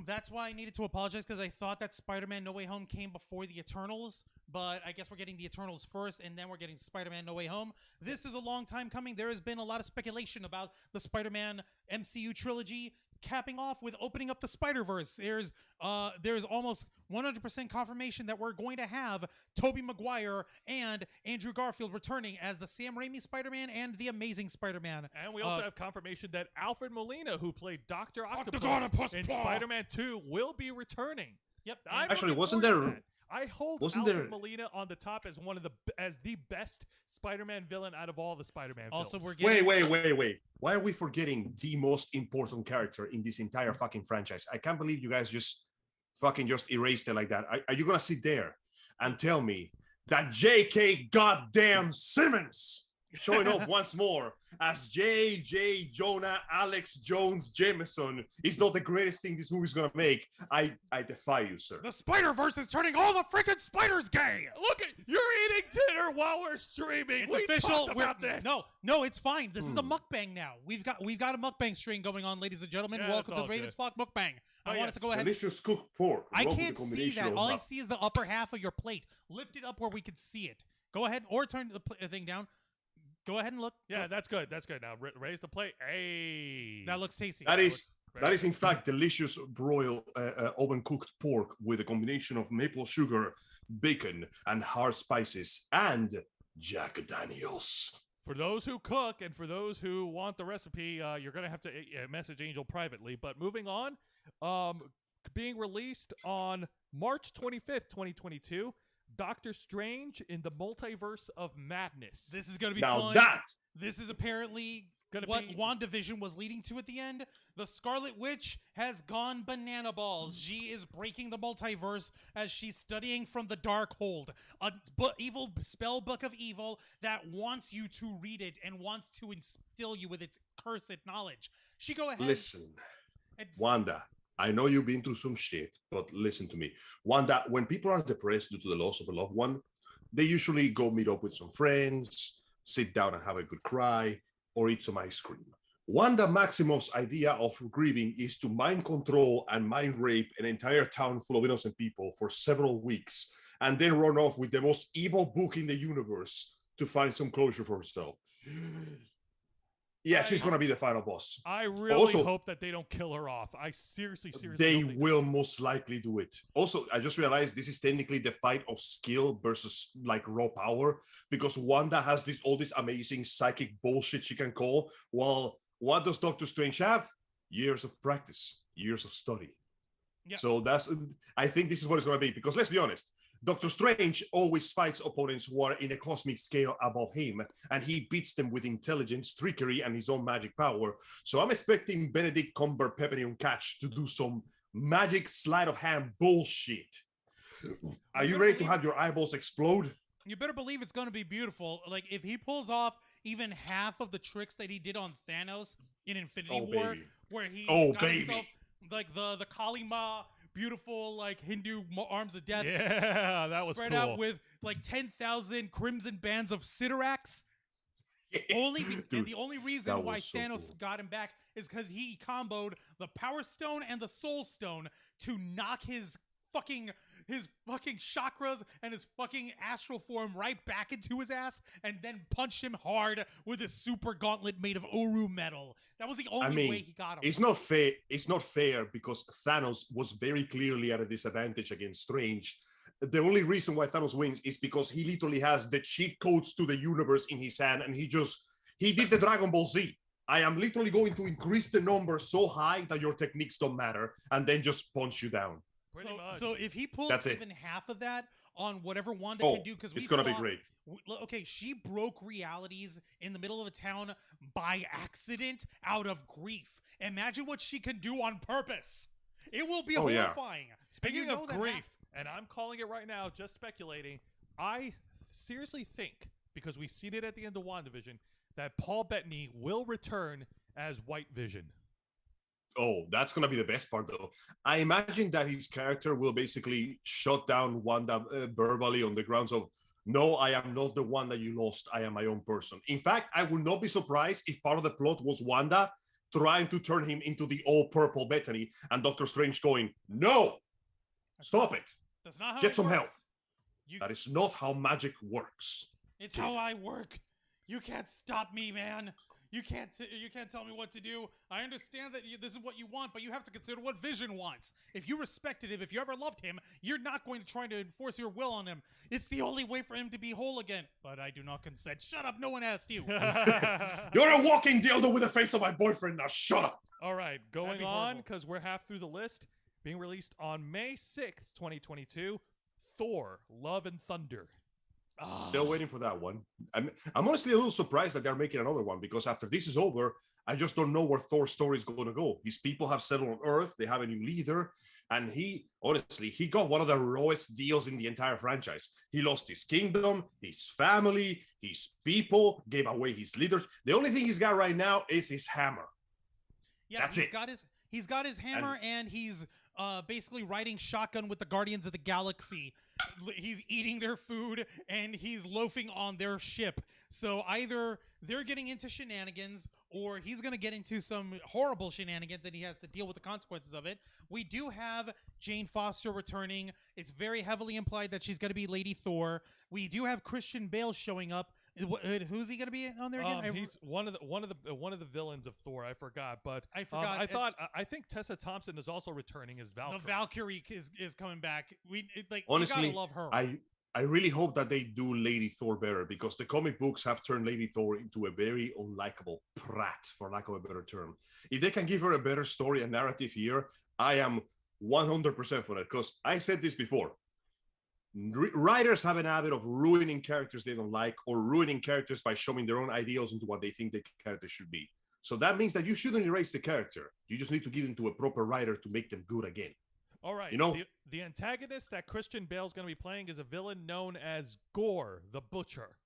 That's why I needed to apologize, because I thought that Spider-Man No Way Home came before the Eternals, but I guess we're getting the Eternals first, and then we're getting Spider-Man No Way Home. This is a long time coming. There has been a lot of speculation about the Spider-Man MCU trilogy capping off with opening up the Spider-Verse. There's almost 100% confirmation that we're going to have Tobey Maguire and Andrew Garfield returning as the Sam Raimi Spider-Man and the Amazing Spider-Man. And we also have confirmation that Alfred Molina, who played Dr. Octopus Octopus in Spider-Man 2, will be returning. Yep. I'm Actually, looking wasn't forward to there- that. I hold wasn't Alfred there- Molina on the top as as the best Spider-Man villain out of all the Spider-Man Also, films. we're getting Wait. Why are we forgetting the most important character in this entire fucking franchise? I can't believe you guys just erased it like that. Are you gonna sit there and tell me that J.K. goddamn Simmons showing up once more as J.J. Jonah Alex Jones Jameson is not the greatest thing this movie's gonna make? I defy you, sir. the Spider-Verse is turning all the freaking spiders gay. Look, you're eating dinner while we're streaming. It's we official. talked about this. No, it's fine. This is a mukbang now. We've got a mukbang stream going on, ladies and gentlemen. Yeah, Welcome it's to all the Ravens good. Flock mukbang. I want yes. us to go ahead. Delicious cooked pork. I Love the can't see combination that. of All I see is the upper half of your plate. Lift it up where we can see it. Go ahead, or turn the thing down. Go ahead and look. Yeah, Go. that's good. That's good. Now raise the plate. Hey, That looks tasty. That is Right. in fact delicious broiled oven cooked pork with a combination of maple sugar, bacon, and hard spices, and Jack Daniels. For those who cook and for those who want the recipe, you're gonna have to message Angel privately. But moving on, being released on March 25th, 2022, Doctor Strange in the Multiverse of Madness. This is going to be Now fun. that This is apparently Gonna what be- WandaVision was leading to at the end. The Scarlet Witch has gone banana balls. She is breaking the multiverse as she's studying from the Darkhold, a evil spell book of evil that wants you to read it and wants to instill you with its cursed knowledge. She go ahead. listen, and Wanda, I know you've been through some shit, but listen to me. Wanda, when people are depressed due to the loss of a loved one, they usually go meet up with some friends, sit down and have a good cry, or eat some ice cream. Wanda Maximoff's idea of grieving is to mind control and mind rape an entire town full of innocent people for several weeks, and then run off with the most evil book in the universe to find some closure for herself. Yeah, she's gonna be the final boss. I really Also- hope that they don't kill her off. I seriously They don't think will most likely do it. Also, I just realized this is technically the fight of skill versus like raw power, because Wanda has all this amazing psychic bullshit she can call. Well, what does Doctor Strange have? Years of practice, years of study. Yeah. So I think this is what it's going to be, because let's be honest, Doctor Strange always fights opponents who are in a cosmic scale above him, and he beats them with intelligence, trickery, and his own magic power. So I'm expecting Benedict Cumberpepper to do some magic sleight of hand bullshit. Are you ready to have your eyeballs explode? You better believe it's going to be beautiful. Like, if he pulls off even half of the tricks that he did on Thanos in Infinity War, baby. where he Oh, got baby. himself, like, the Kali Ma, beautiful, like, Hindu arms of death, Yeah, that was spread cool. out with, like, 10,000 crimson bands of Siderax. And Dude, the only reason that why was so Thanos cool. got him back is because he comboed the Power Stone and the Soul Stone to knock his fucking chakras and his fucking astral form right back into his ass, and then punched him hard with a super gauntlet made of Oru metal. That was the only way he got him. It's not fair. It's not fair because Thanos was very clearly at a disadvantage against Strange. The only reason why Thanos wins is because he literally has the cheat codes to the universe in his hand, and he did the Dragon Ball Z. I am literally going to increase the number so high that your techniques don't matter, and then just punch you down. Pretty much. So if he pulls That's it. even half of that on whatever Wanda Oh, can do, because it's gonna be great. Okay, she broke realities in the middle of a town by accident out of grief. Imagine what she can do on purpose. It will be Oh, yeah. horrifying. And Speaking you know of that grief, And I'm calling it right now, just speculating. I seriously think, because we've seen it at the end of WandaVision, that Paul Bettany will return as White Vision. Oh, that's going to be the best part, though. I imagine that his character will basically shut down Wanda verbally on the grounds of, no, I am not the one that you lost. I am my own person. In fact, I would not be surprised if part of the plot was Wanda trying to turn him into the all-purple Bethany and Doctor Strange going, no, stop it. That's not how Get it some works. help. That is not how magic works. It's how I work. You can't stop me, man. You can't tell me what to do. I understand that this is what you want, but you have to consider what Vision wants. If you respected him, if you ever loved him, you're not going to try to enforce your will on him. It's the only way for him to be whole again. But I do not consent. Shut up. No one asked you. You're a walking dildo with the face of my boyfriend. Now shut up. All right, going be on, horrible. because we're half through the list. Being released on May 6th, 2022, Thor, Love and Thunder. Still waiting for that one. I'm honestly a little surprised that they're making another one, because after this is over, I just don't know where Thor's story is going to go. These people have settled on Earth. They have a new leader. And he got one of the rawest deals in the entire franchise. He lost his kingdom, his family, his people, gave away his leaders. The only thing he's got right now is his hammer. Yeah, That's he's it. got his hammer, and he's basically riding shotgun with the Guardians of the Galaxy. He's eating their food, and he's loafing on their ship. So either they're getting into shenanigans, or he's going to get into some horrible shenanigans, and he has to deal with the consequences of it. We do have Jane Foster returning. It's very heavily implied that she's going to be Lady Thor. We do have Christian Bale showing up. Who's he going to be on there again? He's one of the villains of Thor. I forgot, but I forgot. I think Tessa Thompson is also returning as Valkyrie. The Valkyrie is coming back. Honestly, you gotta love her. I really hope that they do Lady Thor better, because the comic books have turned Lady Thor into a very unlikable prat, for lack of a better term. If they can give her a better story and narrative here, I am 100% for it, because I said this before. Writers have an habit of ruining characters they don't like, or ruining characters by showing their own ideals into what they think the character should be. So that means that you shouldn't erase the character. You just need to give them to a proper writer to make them good again. All right. You know, the antagonist that Christian Bale's going to be playing is a villain known as Gore the Butcher.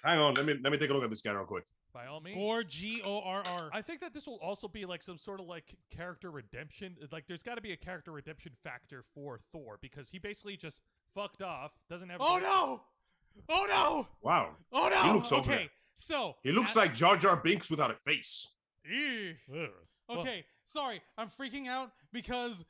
Hang on, let me take a look at this guy real quick. By all means. Gore, Gorr. I think that this will also be like some sort of like character redemption. Like there's got to be a character redemption factor for Thor, because he basically just fucked off. Doesn't have. Oh no! Oh no! Wow. Oh no! He looks okay, over. so He looks like Jar Jar Binks without a face. Okay, sorry, I'm freaking out because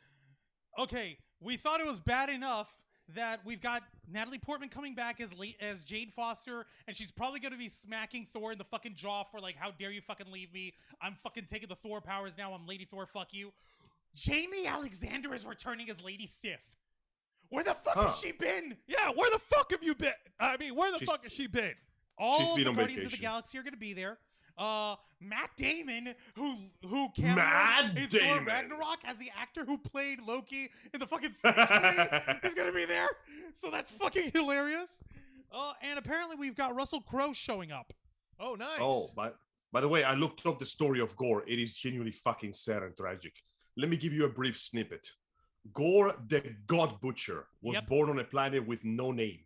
we thought it was bad enough that we've got Natalie Portman coming back as Jane Foster, and she's probably going to be smacking Thor in the fucking jaw for like, how dare you fucking leave me? I'm fucking taking the Thor powers now. I'm Lady Thor. Fuck you. Jamie Alexander is returning as Lady Sif. Where the fuck has she been? Yeah, where the fuck have you been? I mean, where the fuck has she been? All the Guardians of the Galaxy are going to be there. Matt Damon, who Matt in Damon. Thor Ragnarok as the actor who played Loki in the fucking second movie, is gonna be there. So that's fucking hilarious. And apparently we've got Russell Crowe showing up. Oh, nice. Oh, by the way, I looked up the story of Gore. It is genuinely fucking sad and tragic. Let me give you a brief snippet. Gore, the God Butcher, was born on a planet with no name.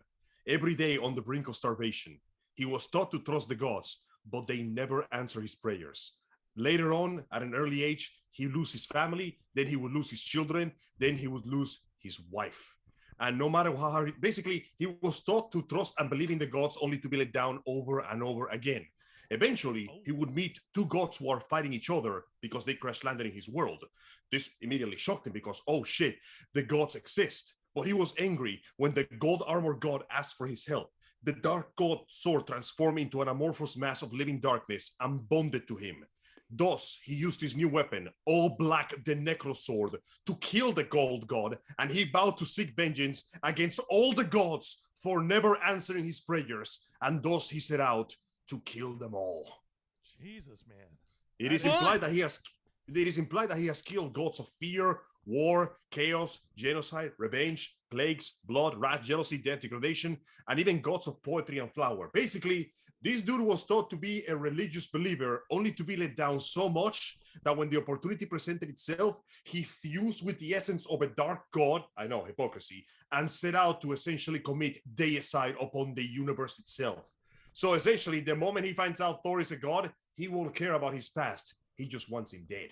Every day on the brink of starvation. He was taught to trust the gods, but they never answer his prayers. Later on, at an early age, he would lose his family, then he would lose his children, then he would lose his wife. And no matter how hard, basically, he was taught to trust and believe in the gods only to be let down over and over again. Eventually, he would meet two gods who are fighting each other because they crash landed in his world. This immediately shocked him because, oh shit, the gods exist. But he was angry when the gold armor god asked for his help. The dark god sword transformed into an amorphous mass of living darkness and bonded to him. Thus, he used his new weapon, all black, the Necro Sword, to kill the gold god, and he vowed to seek vengeance against all the gods for never answering his prayers, and thus he set out to kill them all. Jesus, man. It is implied that he has killed gods of fear, war, chaos, genocide, revenge, plagues, blood, wrath, jealousy, death, degradation, and even gods of poetry and flower. Basically, This dude was taught to be a religious believer, only to be let down so much that when the opportunity presented itself, he fused with the essence of a dark god, I know, hypocrisy, and set out to essentially commit deicide upon the universe itself. So essentially, the moment he finds out Thor is a god, he won't care about his past. He just wants him dead.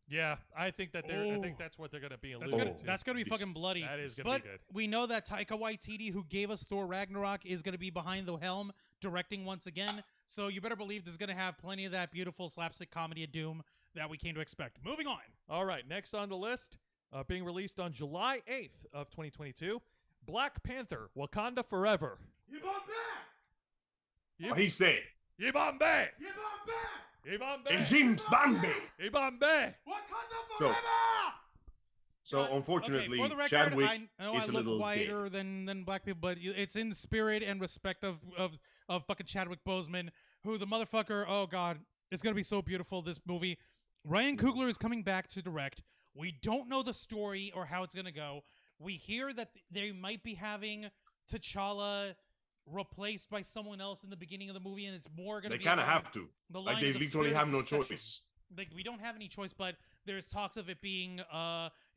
Yeah, I think that I think that's what they're gonna be alluding to. That's gonna be fucking bloody. That is gonna be good. We know that Taika Waititi, who gave us Thor Ragnarok, is gonna be behind the helm, directing once again. So you better believe there's gonna have plenty of that beautiful slapstick comedy of doom that we came to expect. Moving on. All right, next on the list, being released on July 8th of 2022, Black Panther: Wakanda Forever. He said, Yibambe! El James Bambi. Yibambe! So unfortunately, okay, for the record, Chadwick I know is I a look little whiter gay. than black people, but it's in spirit and respect of fucking Chadwick Boseman, who the motherfucker. Oh god, it's gonna be so beautiful. This movie. Ryan Coogler is coming back to direct. We don't know the story or how it's gonna go. We hear that they might be having T'Challa replaced by someone else in the beginning of the movie, and it's more gonna. They kind of have to. Like they literally have no choice. Like we don't have any choice, but there's talks of it being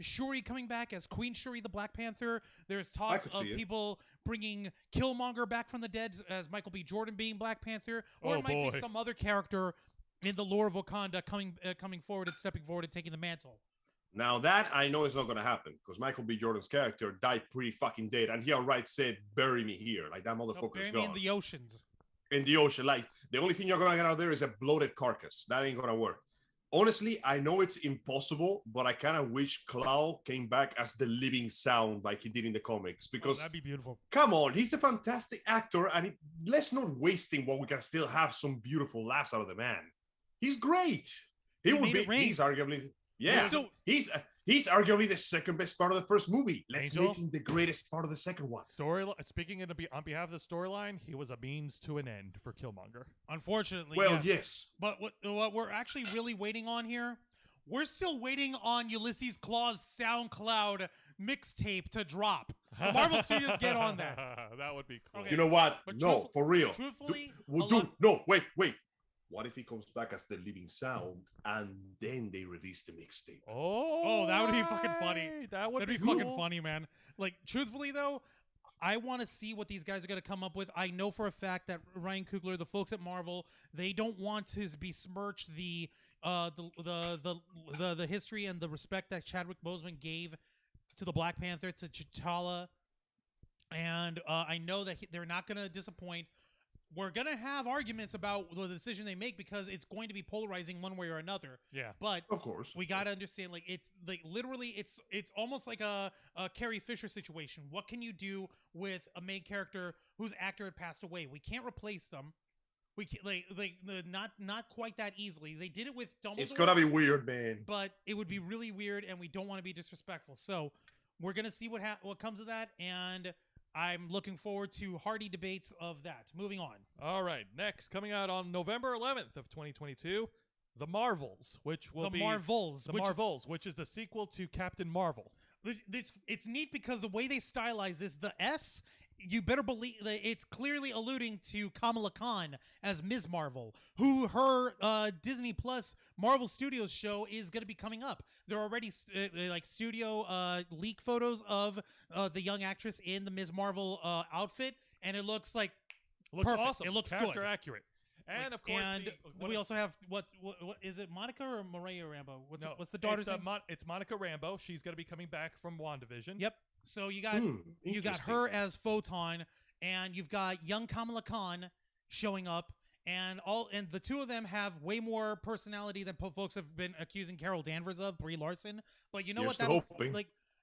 Shuri coming back as Queen Shuri, the Black Panther. There's talks of people bringing Killmonger back from the dead as Michael B. Jordan being Black Panther, or it might be some other character in the lore of Wakanda coming forward and stepping forward and taking the mantle. Now that I know is not going to happen because Michael B. Jordan's character died pretty fucking dead, and he outright said, "Bury me here." Like that motherfucker's bury gone. me in the oceans. In the ocean, like the only thing you're gonna get out there is a bloated carcass. That ain't gonna work. Honestly, I know it's impossible, but I kind of wish Clow came back as the living sound like he did in the comics. Because that'd be beautiful. Come on, he's a fantastic actor, and let's not waste him while we can still have some beautiful laughs out of the man. He's great. He's arguably, yeah. So, he's arguably the second best part of the first movie. Let's make him the greatest part of the second one. Speaking on behalf of the storyline, he was a means to an end for Killmonger. Unfortunately, yes. But what we're actually really waiting on here, we're still waiting on Ulysses Claw's SoundCloud mixtape to drop. So Marvel Studios, get on that. That would be cool. Okay. You know what? But no, for real. Truthfully, wait. What if he comes back as the living sound and then they release the mixtape? Oh, that would be fucking funny. That'd be fucking funny, man. Like, truthfully though, I want to see what these guys are going to come up with. I know for a fact that Ryan Coogler, the folks at Marvel, they don't want to besmirch the history and the respect that Chadwick Boseman gave to the Black Panther, to T'Challa, and I know that they're not going to disappoint. We're going to have arguments about the decision they make because it's going to be polarizing one way or another. Yeah. But of course, we got to understand, like, it's like literally it's almost like a Carrie Fisher situation. What can you do with a main character whose actor had passed away? We can't replace them. We can't, not quite that easily. They did it with Dumbledore. It's going to be weird, man. But it would be really weird, and we don't want to be disrespectful. So we're going to see what comes of that, and I'm looking forward to hearty debates of that. Moving on. All right. Next, coming out on November 11th of 2022, The Marvels, which is the sequel to Captain Marvel. It's neat because the way they stylize this, the S, you better believe that it's clearly alluding to Kamala Khan as Ms. Marvel, who her Disney Plus Marvel Studios show is going to be coming up. There are already studio leak photos of the young actress in the Ms. Marvel outfit, and it looks like perfect. Awesome. It looks character good. accurate. And of course, we also have what is it, Monica or Maria Rambeau? What's the daughter's name? It's Monica Rambeau. She's going to be coming back from WandaVision. Yep. So you got her as Photon, and you've got young Kamala Khan showing up, and the two of them have way more personality than folks have been accusing Carol Danvers of, Brie Larson. But you know what?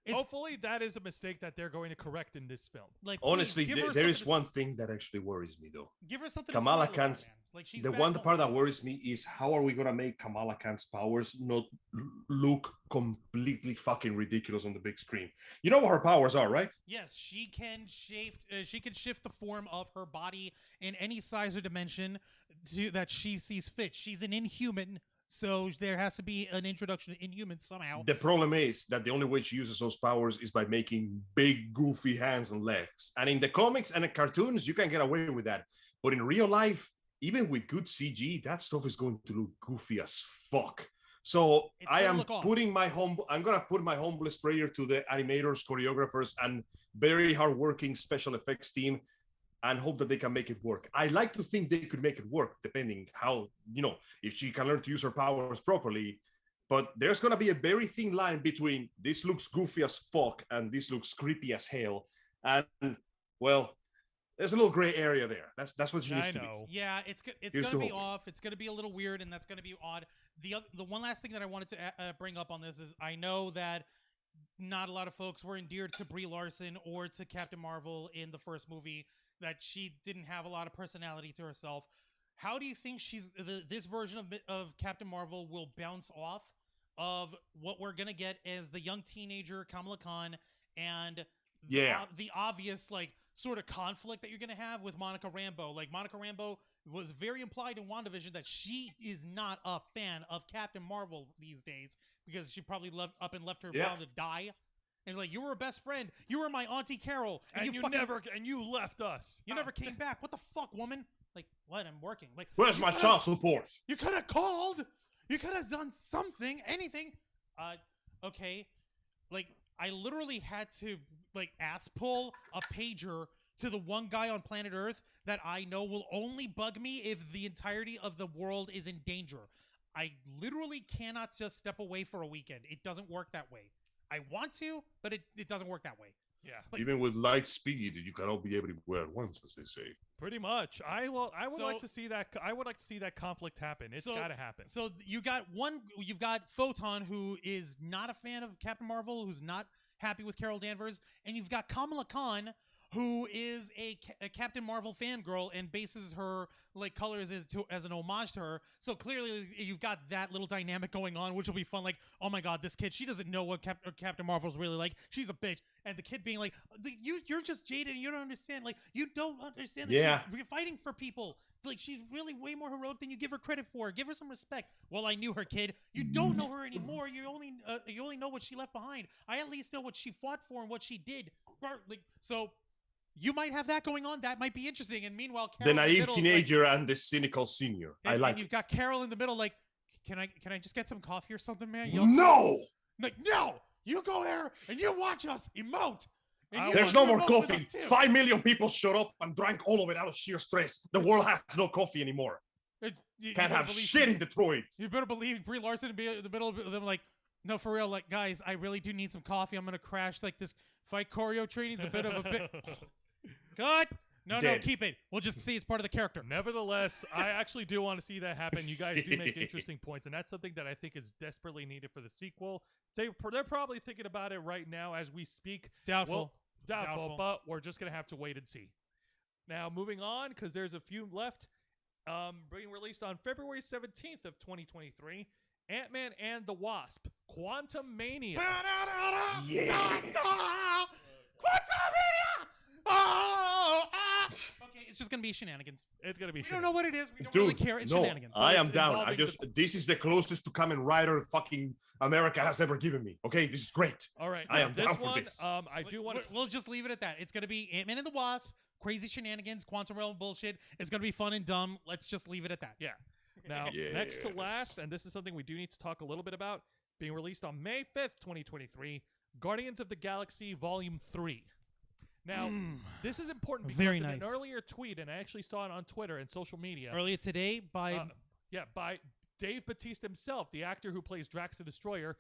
Hopefully that is a mistake that they're going to correct in this film. Like, honestly, there is one thing that actually worries me though. Give her something. Kamala Khan's the one part that worries me is how are we gonna make Kamala Khan's powers not look completely fucking ridiculous on the big screen? You know what her powers are, right? Yes, she can shift the form of her body in any size or dimension that she sees fit. She's an Inhuman. So there has to be an introduction to Inhumans somehow. The problem is that the only way she uses those powers is by making big, goofy hands and legs. And in the comics and the cartoons, you can get away with that. But in real life, even with good CG, that stuff is going to look goofy as fuck. So I'm gonna put my humblest prayer to the animators, choreographers, and very hardworking special effects team, and hope that they can make it work. I like to think they could make it work, depending how, if she can learn to use her powers properly. But there's gonna be a very thin line between this looks goofy as fuck and this looks creepy as hell. And well, there's a little gray area there. That's what she needs to be. Yeah, it's gonna be off. It's gonna be a little weird, and that's gonna be odd. The one last thing that I wanted to bring up on this is I know that not a lot of folks were endeared to Brie Larson or to Captain Marvel in the first movie, that she didn't have a lot of personality to herself. How do you think this version of Captain Marvel will bounce off of what we're gonna get as the young teenager Kamala Khan and the obvious sort of conflict that you're gonna have with Monica Rambeau? Like, Monica Rambeau was very implied in WandaVision that she is not a fan of Captain Marvel these days because she probably left her bound to die. And like, you were a best friend, you were my Auntie Carol, and you left us. You never came back. What the fuck, woman? Like, what? I'm working. Like, where's my child support? You could have called. You could have done something, anything. Okay. Like, I literally had to ass pull a pager to the one guy on planet Earth that I know will only bug me if the entirety of the world is in danger. I literally cannot just step away for a weekend. It doesn't work that way. I want to, but it doesn't work that way. Yeah. Even with light speed, you cannot be everywhere at once, as they say. Pretty much. I would like to see that. I would like to see that conflict happen. It's got to happen. So you've got Photon, who is not a fan of Captain Marvel, who's not happy with Carol Danvers, and you've got Kamala Khan, who is a Captain Marvel fangirl and bases her colors as an homage to her. So clearly you've got that little dynamic going on, which will be fun. Like, oh my god, this kid, she doesn't know what Captain Marvel's really like. She's a bitch. And the kid being like, you're just jaded and you don't understand. Like, you don't understand that she's fighting for people. It's like, she's really way more heroic than you give her credit for. Give her some respect. Well, I knew her, kid. You don't know her anymore. You only know what she left behind. I at least know what she fought for and what she did. So you might have that going on. That might be interesting. And meanwhile, Carol, the naive teenager and the cynical senior. And you've got Carol in the middle. Like, can I just get some coffee or something, man? No. Like, no. You go there and you watch us emote. There's no more coffee. 5 million people showed up and drank all of it out of sheer stress. The world has no coffee anymore. Can't have shit in Detroit. You better believe Brie Larson would be in the middle of them like, no, for real. Like, guys, I really do need some coffee. I'm going to crash. Like, this fight choreo training's a bit of a bit. Good. No, keep it. We'll just see it's part of the character. Nevertheless, I actually do want to see that happen. You guys do make interesting points, and that's something that I think is desperately needed for the sequel. They're probably thinking about it right now as we speak. Doubtful, but we're just going to have to wait and see. Now, moving on, because there's a few left. Being released on February 17th of 2023, Ant-Man and the Wasp, Quantum Mania. Yes. Quantumania! Oh, okay, it's just gonna be shenanigans. It's gonna be. We don't know what it is. We don't really care. It's shenanigans. I am down. This is the closest to Kamen Rider fucking America has ever given me. Okay, this is great. All right, I am down for this. I do want to. We'll just leave it at that. It's gonna be Ant-Man and the Wasp, crazy shenanigans, quantum realm bullshit. It's gonna be fun and dumb. Let's just leave it at that. Yeah. Now, next to last, and this is something we do need to talk a little bit about, being released on May 5th, 2023, Guardians of the Galaxy Volume 3. Now, this is important because in an earlier tweet, and I actually saw it on Twitter and social media. Earlier today by Dave Bautista himself, the actor who plays Drax the Destroyer.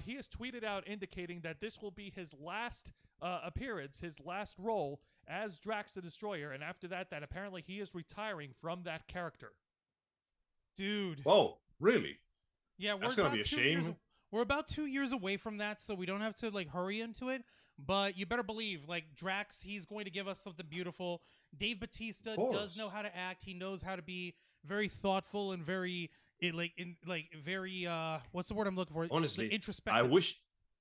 He has tweeted out indicating that this will be his last appearance, his last role as Drax the Destroyer, and after that apparently he is retiring from that character. Dude. Oh, really? Yeah, that's gonna be a shame. We're about 2 years away from that, so we don't have to hurry into it. But you better believe, Drax, he's going to give us something beautiful. Dave Bautista does know how to act. He knows how to be very thoughtful and very what's the word I'm looking for? Honestly, introspective.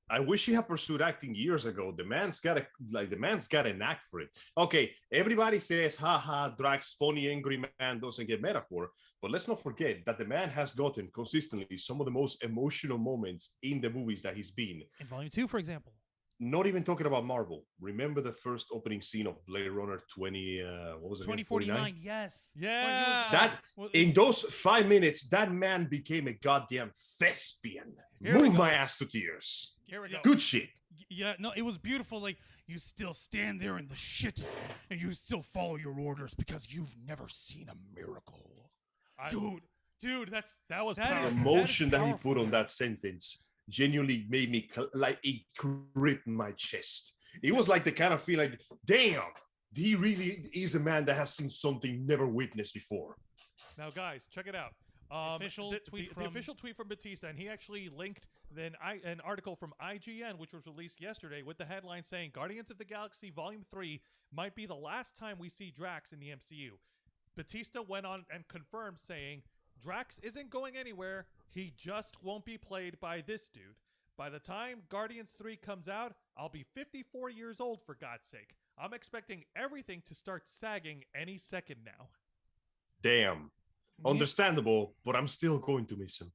I wish he had pursued acting years ago. The man's got a knack for it. Okay, everybody says, haha, Drax, funny, angry man doesn't get metaphor. But let's not forget that the man has gotten consistently some of the most emotional moments in the movies that he's been. In Volume 2, for example. not even talking about Marvel. Remember the first opening scene of Blade Runner 20, what was it? 2049. Yes. Yeah. That in those 5 minutes, that man became a goddamn thespian. Here we Move go. my ass to tears. Here we go. Good shit. Yeah, no, it was beautiful. Like, you still stand there in the shit, and you still follow your orders because you've never seen a miracle. Dude, that was The powerful. emotion that he powerful. put on that sentence genuinely made me like it gripped my chest. It was like the kind of feeling like, damn, he really is a man that has seen something never witnessed before. Now, guys, check it out. Official tweet the from- official tweet from Batista, and he actually linked an article from IGN, which was released yesterday, with the headline saying Guardians of the Galaxy Volume 3 might be the last time we see Drax in the MCU. Batista went on and confirmed, saying, Drax isn't going anywhere. He just won't be played by this dude. By the time Guardians 3 comes out, I'll be 54 years old, for God's sake. I'm expecting everything to start sagging any second now. Damn. Understandable, but I'm still going to miss him.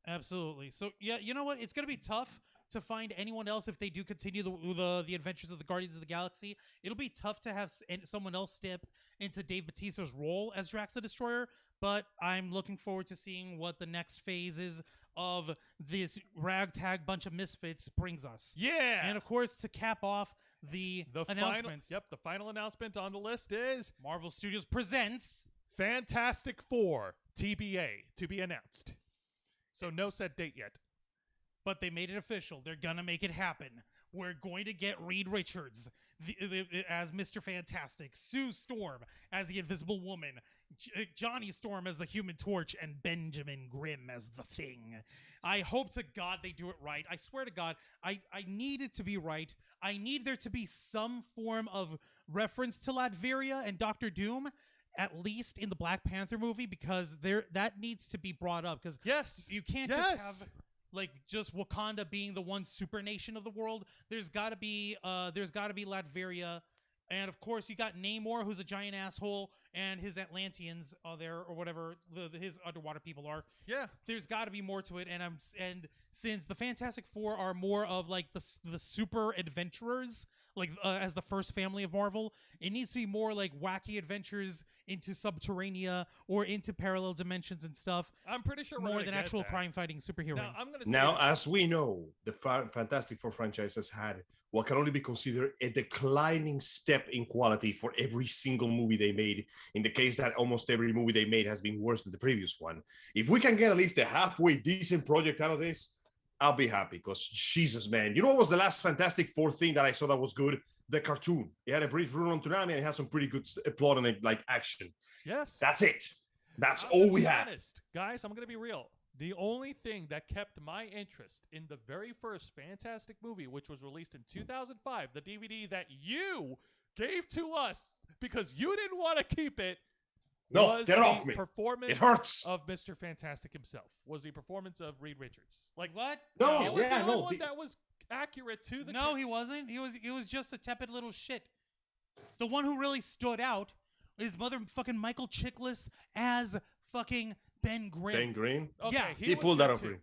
Absolutely. So yeah, you know what? It's gonna be tough to find anyone else if they do continue the adventures of the Guardians of the Galaxy. It'll be tough to have someone else step into Dave Bautista's role as Drax the Destroyer. But I'm looking forward to seeing what the next phases of this ragtag bunch of misfits brings us. Yeah. And of course, to cap off the announcements. The final announcement on the list is Marvel Studios presents Fantastic Four TBA, to be announced. So no set date yet. but they made it official. They're gonna make it happen. We're going to get Reed Richards as Mr. Fantastic, Sue Storm as the Invisible Woman, Johnny Storm as the Human Torch, and Benjamin Grimm as the Thing. I hope to God they do it right. I swear to God, I need it to be right. I need there to be some form of reference to Latveria and Doctor Doom, at least in the Black Panther movie, because that needs to be brought up. Because yes, you can't just have just Wakanda being the one super nation of the world. There's got to be Latveria, and of course you got Namor, who's a giant asshole, and his Atlanteans there, or whatever his underwater people are. Yeah, there's got to be more to it, and since the Fantastic Four are more of like the super adventurers, as the first family of Marvel, it needs to be more like wacky adventures into Subterranea or into parallel dimensions and stuff. I'm pretty sure more than actual crime-fighting superhero. Now, I'm gonna say now, as we know, the Fantastic Four franchise has had what can only be considered a declining step in quality for every single movie they made, in the case that almost every movie they made has been worse than the previous one. If we can get at least a halfway decent project out of this, I'll be happy, because Jesus, man. You know what was the last Fantastic Four thing that I saw that was good? The cartoon. It had a brief run on Toonami, and it had some pretty good plot and action. Yes. That's it. That's I'm all gonna we be had. honest. Guys, I'm going to be real. The only thing that kept my interest in the very first Fantastic movie, which was released in 2005, the DVD that you gave to us because you didn't want to keep it, No, was get the off me. performance It hurts. of Mr. Fantastic himself. Was the performance of Reed Richards. What? No, He was yeah, the only no. one that was accurate to the No, he wasn't. He was just a tepid little shit. The one who really stood out is motherfucking Michael Chiklis as fucking Ben Grimm. Ben Green. Okay, Yeah, He was pulled that good off. too.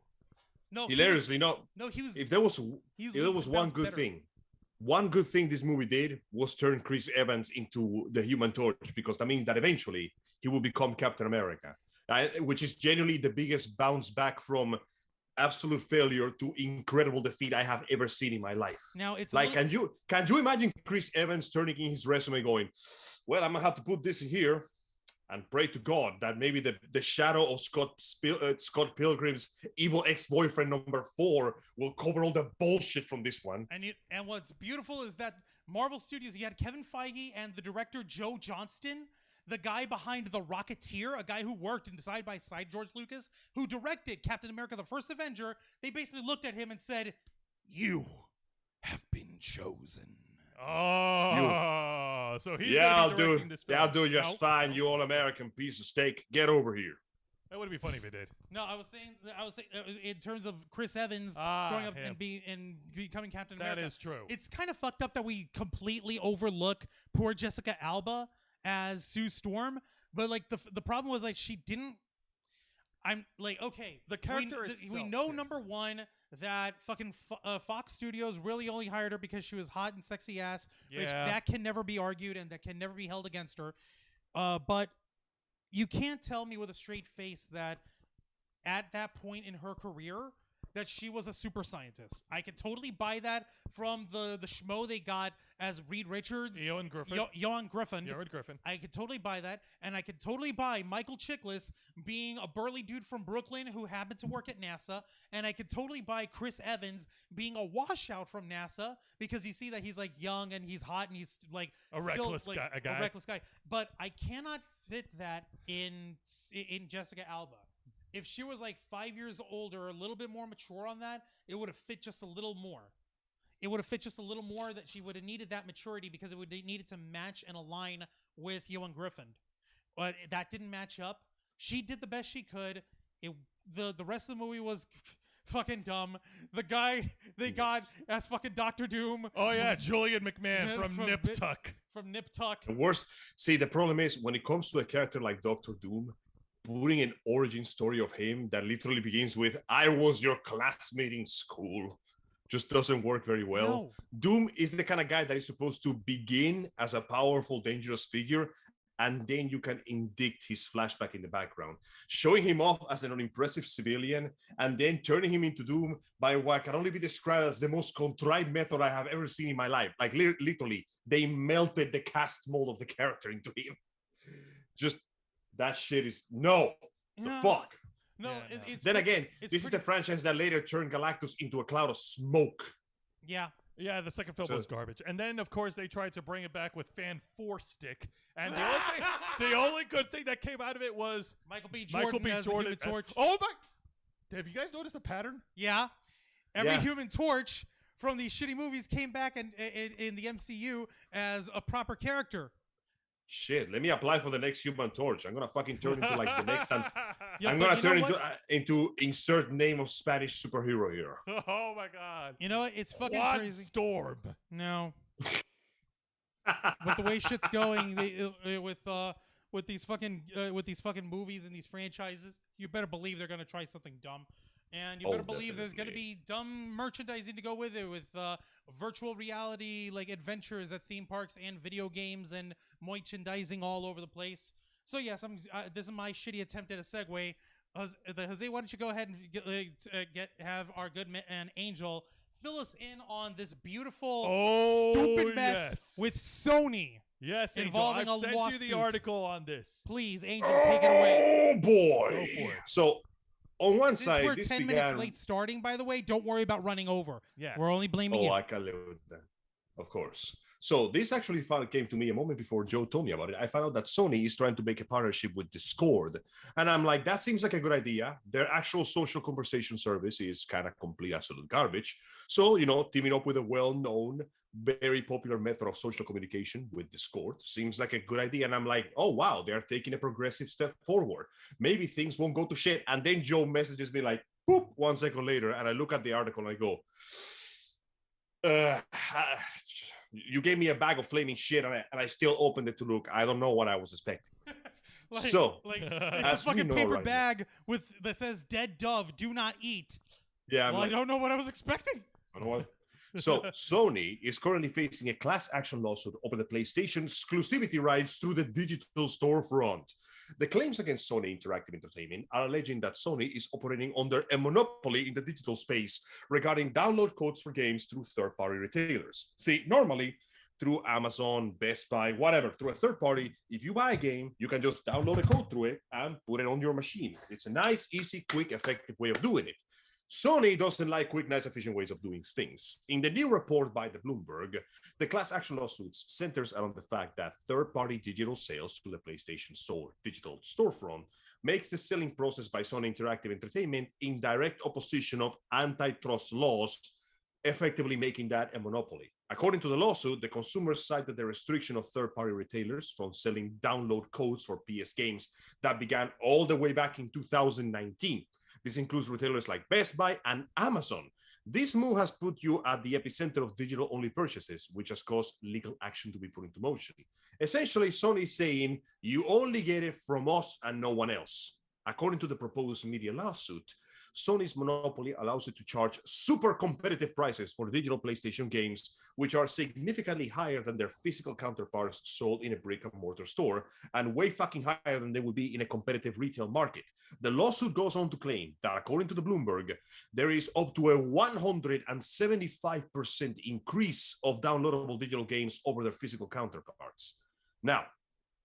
No, Hilariously, no. No, he was. If there was leaps and one bounds good better. thing, one good thing this movie did was turn Chris Evans into the Human Torch, because that means that eventually he will become Captain America, which is genuinely the biggest bounce back from absolute failure to incredible defeat I have ever seen in my life. Now it's Like, can you imagine Chris Evans turning in his resume going, well, I'm gonna have to put this in here and pray to God that maybe the shadow of Scott Pilgrim's evil ex-boyfriend number 4 will cover all the bullshit from this one. And what's beautiful is that Marvel Studios, you had Kevin Feige and the director Joe Johnston, the guy behind The Rocketeer, a guy who worked in side by side George Lucas, who directed Captain America: The First Avenger. They basically looked at him and said, "You have been chosen." Oh, so he's I'll gonna be directing this film. Yeah, I'll do just No. fine, you all-American piece of steak. Get over here. That would be funny if it did. No, I was saying in terms of Chris Evans growing up and becoming Captain America. That is true. It's kind of fucked up that we completely overlook poor Jessica Alba as Sue Storm, but the problem was she didn't. I'm like, okay, The character we itself, know yeah. number one that fucking Fox Studios really only hired her because she was hot and sexy ass, which Yeah. that can never be argued and that can never be held against her. But you can't tell me with a straight face that at that point in her career that she was a super scientist. I could totally buy that from the schmo they got as Reed Richards, Ewan Griffin. Johan Griffin. Jared Griffin. I could totally buy that, and I could totally buy Michael Chiklis being a burly dude from Brooklyn who happened to work at NASA, and I could totally buy Chris Evans being a washout from NASA because you see that he's like young and he's hot and he's like A still, reckless like, guy. a reckless guy. But I cannot fit that in Jessica Alba. If she was like 5 years older, a little bit more mature on that, it would have fit just a little more. It would have fit just a little more that she would have needed that maturity because it would have needed to match and align with Ewan Griffin. But that didn't match up. She did the best she could. The rest of the movie was fucking dumb. The guy they got as fucking Dr. Doom. Oh yeah, Julian McMahon from Nip Tuck. From Nip Tuck. The worst. See, the problem is when it comes to a character like Doctor Doom, putting an origin story of him that literally begins with "I was your classmate in school" just doesn't work very well. No. Doom is the kind of guy that is supposed to begin as a powerful, dangerous figure, and then you can indict his flashback in the background, showing him off as an unimpressive civilian, and then turning him into Doom by what can only be described as the most contrived method I have ever seen in my life. Like literally, they melted the cast mold of the character into him. Just that shit is no. The fuck. No, Yeah, no. it's Then pretty- again, it's this is pretty- the franchise that later turned Galactus into a cloud of smoke. Yeah. Yeah, the second film So- was garbage. And then, of course, they tried to bring it back with Fan Force Stick. And the only good thing that came out of it was Michael B. Jordan Michael B. as the Jordan. Human Torch. Oh my! Have you guys noticed a pattern? Yeah. Every Yeah. Human Torch from these shitty movies came back in the MCU as a proper character. Shit, let me apply for the next Human Torch. I'm gonna fucking turn into like the next time. Yeah, I'm but gonna you turn know what? into insert name of Spanish superhero here. Oh my god! You know what? It's fucking One crazy. Storm. No. But the way shit's going with these fucking movies and these franchises, you better believe they're gonna try something dumb, and you Oh, better believe there's gonna definitely. be dumb merchandising to go with it, with virtual reality like adventures at theme parks and video games and merchandising all over the place. So yes, this is my shitty attempt at a segue. Jose, why don't you go ahead and have our good man Angel fill us in on this beautiful stupid mess yes. with Sony. Yes, Angel, involving I've a sent you lawsuit. the article on this. Please, Angel, take it away. Oh boy! Go for it. So, on one Since side, we're this 10 began. minutes late starting, by the way, don't worry about running over. Yeah. We're only blaming Oh, you. I can live with that, of course. So this actually came to me a moment before Joe told me about it. I found out that Sony is trying to make a partnership with Discord. And I'm like, that seems like a good idea. Their actual social conversation service is kind of complete, absolute garbage. So, teaming up with a well-known, very popular method of social communication with Discord seems like a good idea. And I'm like, oh, wow, they're taking a progressive step forward. Maybe things won't go to shit. And then Joe messages me like, boop, 1 second later. And I look at the article and I go, you gave me a bag of flaming shit and I still opened it to look. I don't know what I was expecting. It's as a fucking we know paper right now- bag that says "Dead Dove, do not eat." Yeah, I'm Well, like, I don't know what I was expecting. I don't know what. So Sony is currently facing a class action lawsuit over the PlayStation exclusivity rights through the digital storefront. The claims against Sony Interactive Entertainment are alleging that Sony is operating under a monopoly in the digital space regarding download codes for games through third-party retailers. See, normally through Amazon, Best Buy, whatever, through a third party, if you buy a game, you can just download a code through it and put it on your machine. It's a nice, easy, quick, effective way of doing it. Sony doesn't like quick, nice, efficient ways of doing things. In the new report by the Bloomberg, the class action lawsuits centers around the fact that third-party digital sales to the PlayStation Store digital storefront makes the selling process by Sony Interactive Entertainment in direct opposition of antitrust laws, effectively making that a monopoly. According to the lawsuit, the consumers cited the restriction of third-party retailers from selling download codes for PS games that began all the way back in 2019. This includes retailers like Best Buy and Amazon. This move has put you at the epicenter of digital-only purchases, which has caused legal action to be put into motion. Essentially, Sony is saying, you only get it from us and no one else. According to the proposed media lawsuit, Sony's monopoly allows it to charge super competitive prices for digital PlayStation games, which are significantly higher than their physical counterparts sold in a brick-and-mortar store, and way fucking higher than they would be in a competitive retail market. The lawsuit goes on to claim that, according to the Bloomberg, there is up to a 175% increase of downloadable digital games over their physical counterparts. Now,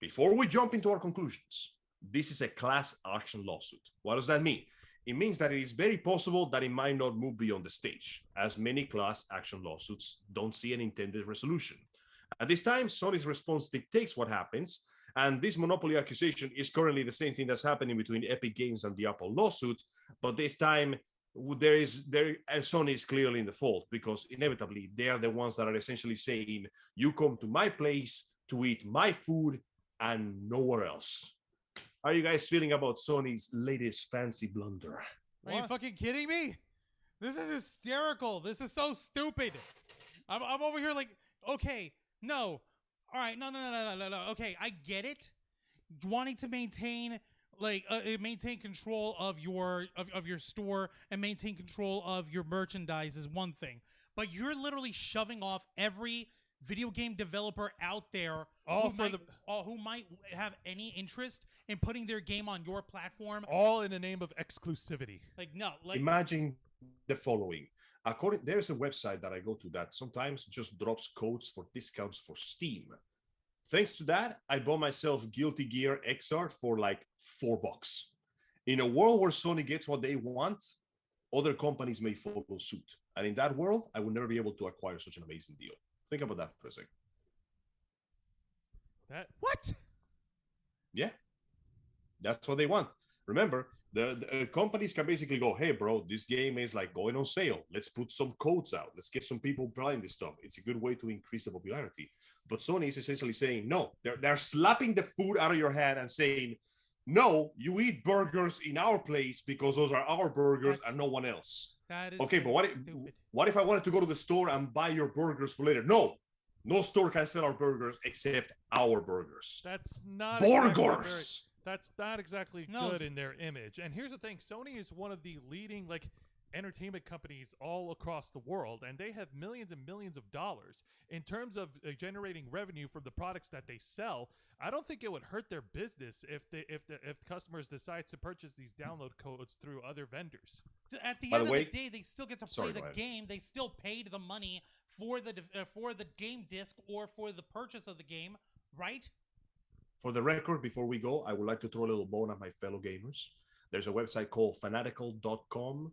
before we jump into our conclusions, this is a class action lawsuit. What does that mean? It means that it is very possible that it might not move beyond the stage, as many class action lawsuits don't see an intended resolution. At this time, Sony's response dictates what happens, and this monopoly accusation is currently the same thing that's happening between Epic Games and the Apple lawsuit, but this time Sony is clearly in the fault, because inevitably they are the ones that are essentially saying, you come to my place to eat my food and nowhere else. How are you guys feeling about Sony's latest fancy blunder? Are you fucking kidding me? This is hysterical. This is so stupid. I'm over here like, okay, no. All right, no. Okay, I get it. Wanting to maintain maintain control of your store and maintain control of your merchandise is one thing. But you're literally shoving off every video game developer out there who might have any interest in putting their game on your platform, all in the name of exclusivity. Imagine the following. There's a website that I go to that sometimes just drops codes for discounts for Steam. Thanks to that, I bought myself Guilty Gear XR for like $4. In a world where Sony gets what they want, other companies may follow suit. And in that world, I would never be able to acquire such an amazing deal. Think about that for a second. What? Yeah, that's what they want. Remember, the companies can basically go, hey, bro, this game is like going on sale. Let's put some codes out. Let's get some people buying this stuff. It's a good way to increase the popularity. But Sony is essentially saying, no, they're slapping the food out of your hand and saying, no, you eat burgers in our place because those are our burgers and no one else. That is okay, but what if I wanted to go to the store and buy your burgers for later? No store can sell our burgers except our burgers. That's not burgers. That's not exactly good in their image. And here's the thing: Sony is one of the leading entertainment companies all across the world, and they have millions and millions of dollars in terms of generating revenue from the products that they sell. I don't think it would hurt their business if customers decide to purchase these download codes through other vendors. At the end of the day, they still get to play the game. They still paid the money for the game disc or for the purchase of the game, right? For the record, before we go, I would like to throw a little bone at my fellow gamers. There's a website called fanatical.com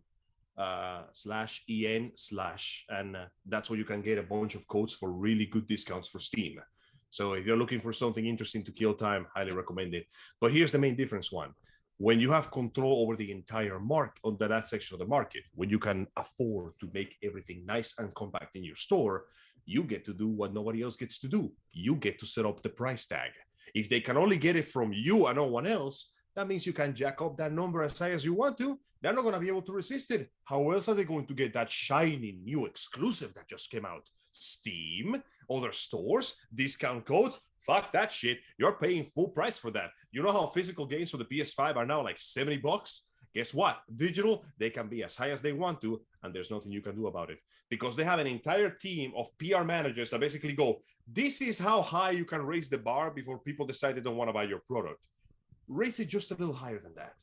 /en/ and that's where you can get a bunch of codes for really good discounts for Steam. So if you're looking for something interesting to kill time, highly recommend it. But here's the main difference one. When you have control over the entire market, on that section of the market, when you can afford to make everything nice and compact in your store, you get to do what nobody else gets to do. You get to set up the price tag. If they can only get it from you and no one else, that means you can jack up that number as high as you want to. They're not going to be able to resist it. How else are they going to get that shiny new exclusive that just came out? Steam, other stores, discount codes. Fuck that shit. You're paying full price for that. You know how physical games for the PS5 are now like $70? Guess what? Digital, they can be as high as they want to, and there's nothing you can do about it. Because they have an entire team of PR managers that basically go, this is how high you can raise the bar before people decide they don't want to buy your product. Raise it just a little higher than that.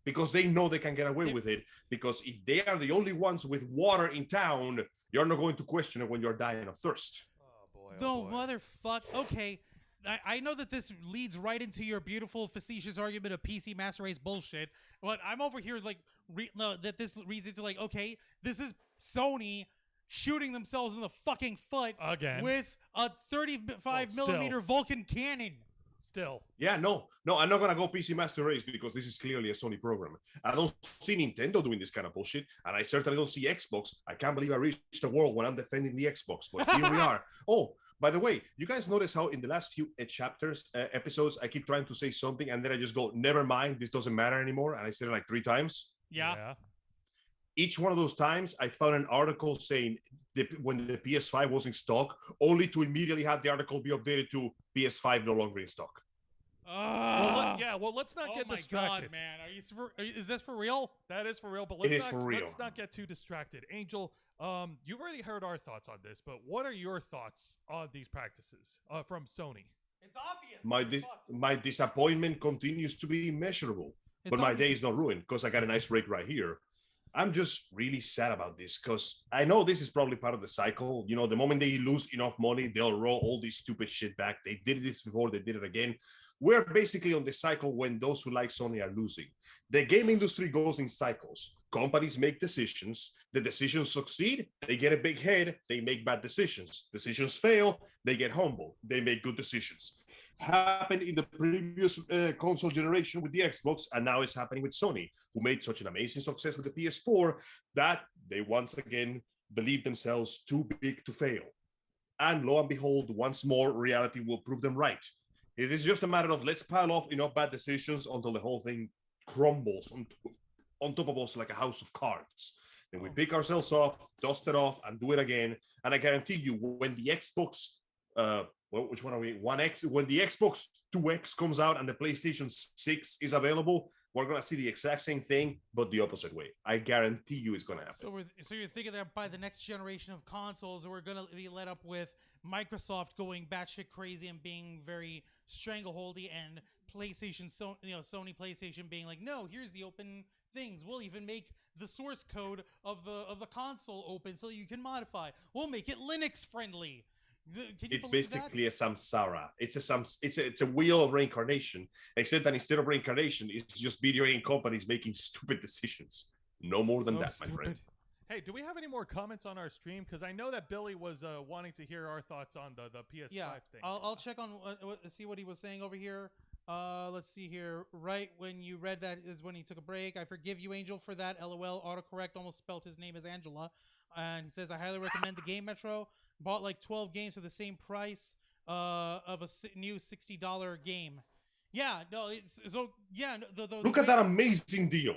Because they know they can get away with it. Because if they are the only ones with water in town, you're not going to question it when you're dying of thirst. Oh, motherfucker. Okay. I know that this leads right into your beautiful facetious argument of PC Master Race bullshit, but I'm over here that this leads into okay, this is Sony shooting themselves in the fucking foot again with a 35 millimeter Vulcan cannon. Yeah, no, I'm not gonna go PC Master Race because this is clearly a Sony program. I don't see Nintendo doing this kind of bullshit, and I certainly don't see Xbox. I can't believe I reached a world when I'm defending the Xbox, but here we are. Oh, by the way, you guys notice how in the last few episodes, I keep trying to say something, and then I just go, never mind, this doesn't matter anymore, and I said it like 3 times? Yeah. Each one of those times, I found an article saying when the PS5 was in stock, only to immediately have the article be updated to PS5 no longer in stock. Well, let's not get distracted. Oh my god, man! Is this for real? That is for real, but It is for real. let's not get too distracted. Angel, you've already heard our thoughts on this, but what are your thoughts on these practices from Sony? It's obvious. My disappointment continues to be immeasurable. But my day is not ruined because I got a nice rig right here. I'm just really sad about this because I know this is probably part of the cycle. You know, the moment they lose enough money, they'll roll all this stupid shit back. They did this before, they did it again. We're basically on the cycle when those who like Sony are losing. The game industry goes in cycles. Companies make decisions. The decisions succeed, they get a big head, they make bad decisions. Decisions fail, they get humble, they make good decisions. Happened in the previous console generation with the Xbox, and now it's happening with Sony, who made such an amazing success with the PS4 that they once again believe themselves too big to fail. And lo and behold, once more, reality will prove them right. It is just a matter of let's pile up enough bad decisions until the whole thing crumbles on top of us like a house of cards. Then we pick ourselves off, dust it off, and do it again. And I guarantee you, when the Xbox which one are we? 1X. When the Xbox 2X comes out and the PlayStation 6 is available, we're gonna see the exact same thing, but the opposite way. I guarantee you, it's gonna happen. So you're thinking that by the next generation of consoles, we're gonna be led up with Microsoft going batshit crazy and being very strangleholdy, and Sony PlayStation being like, no, here's the open things. We'll even make the source code of the console open so you can modify. We'll make it Linux friendly. It's basically a samsara. It's a wheel of reincarnation, except that instead of reincarnation, it's just video game companies making stupid decisions. No more than that, my friend. Hey, do we have any more comments on our stream? Because I know that Billy was wanting to hear our thoughts on the PS5 thing. I'll check on see what he was saying over here. Let's see here. Right when you read that is when he took a break. I forgive you, Angel, for that. LOL. Autocorrect almost spelled his name as Angela. And he says, I highly recommend the game Metro. Bought like 12 games for the same price of a new $60 game. Yeah, no, Look at that amazing deal.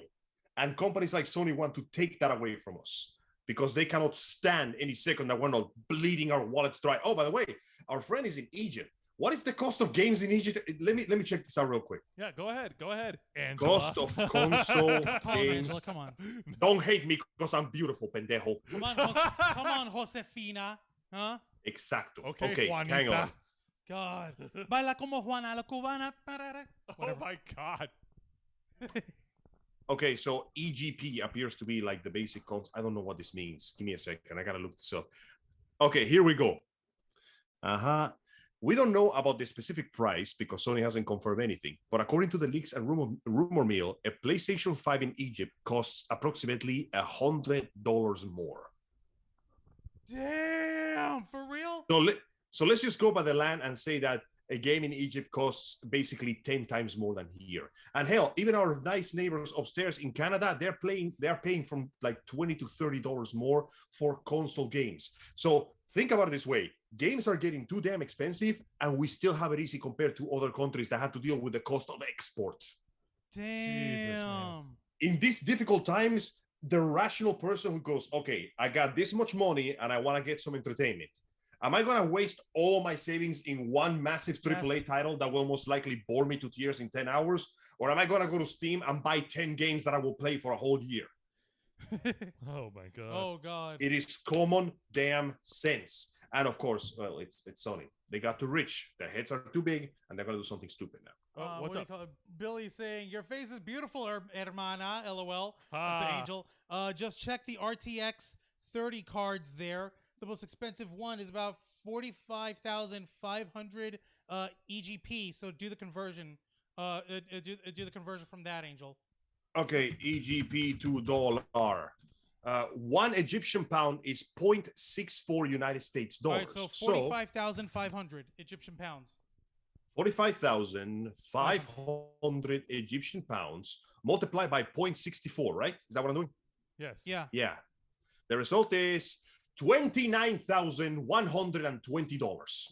And companies like Sony want to take that away from us because they cannot stand any second that we're not bleeding our wallets dry. Oh, by the way, our friend is in Egypt. What is the cost of games in Egypt? Let me check this out real quick. Yeah, go ahead. Angela. Cost of console games. Angela, come on. Don't hate me because I'm beautiful, pendejo. Come on, Josefina. Huh? Exacto. Okay, Juanita. Hang on. God. Baila como Juana la cubana. Oh my God. Okay, so EGP appears to be like the basic concept. I don't know what this means. Give me a second. I gotta look this up. Okay, here we go. We don't know about the specific price because Sony hasn't confirmed anything. But according to the leaks and rumor mill, a PlayStation 5 in Egypt costs approximately $100 more. Damn, for real? So let's just go by the land and say that a game in Egypt costs basically 10 times more than here. And hell, even our nice neighbors upstairs in Canada, they're paying from like $20 to $30 more for console games. So think about it this way. Games are getting too damn expensive, and we still have it easy compared to other countries that have to deal with the cost of export. Damn. In these difficult times, the rational person who goes, okay, I got this much money and I want to get some entertainment. Am I going to waste all my savings in one massive AAA title that will most likely bore me to tears in 10 hours? Or am I going to go to Steam and buy 10 games that I will play for a whole year? Oh, my God. Oh, God. It is common damn sense. And of course, well, it's Sony. They got too rich. Their heads are too big, and they're going to do something stupid now. What's up? Billy saying, your face is beautiful, hermana, LOL. Ah. That's an Angel. Just check the RTX 30 cards there. The most expensive one is about 45,500 EGP. So do the conversion. Do the conversion from that, Angel. Okay, EGP $2. 1 Egyptian pound is 0.64 United States dollars. All right, so 45,500 Egyptian pounds. 45,500 Egyptian pounds multiplied by 0.64, right? Is that what I'm doing? Yes. Yeah. Yeah. The result is $29,120.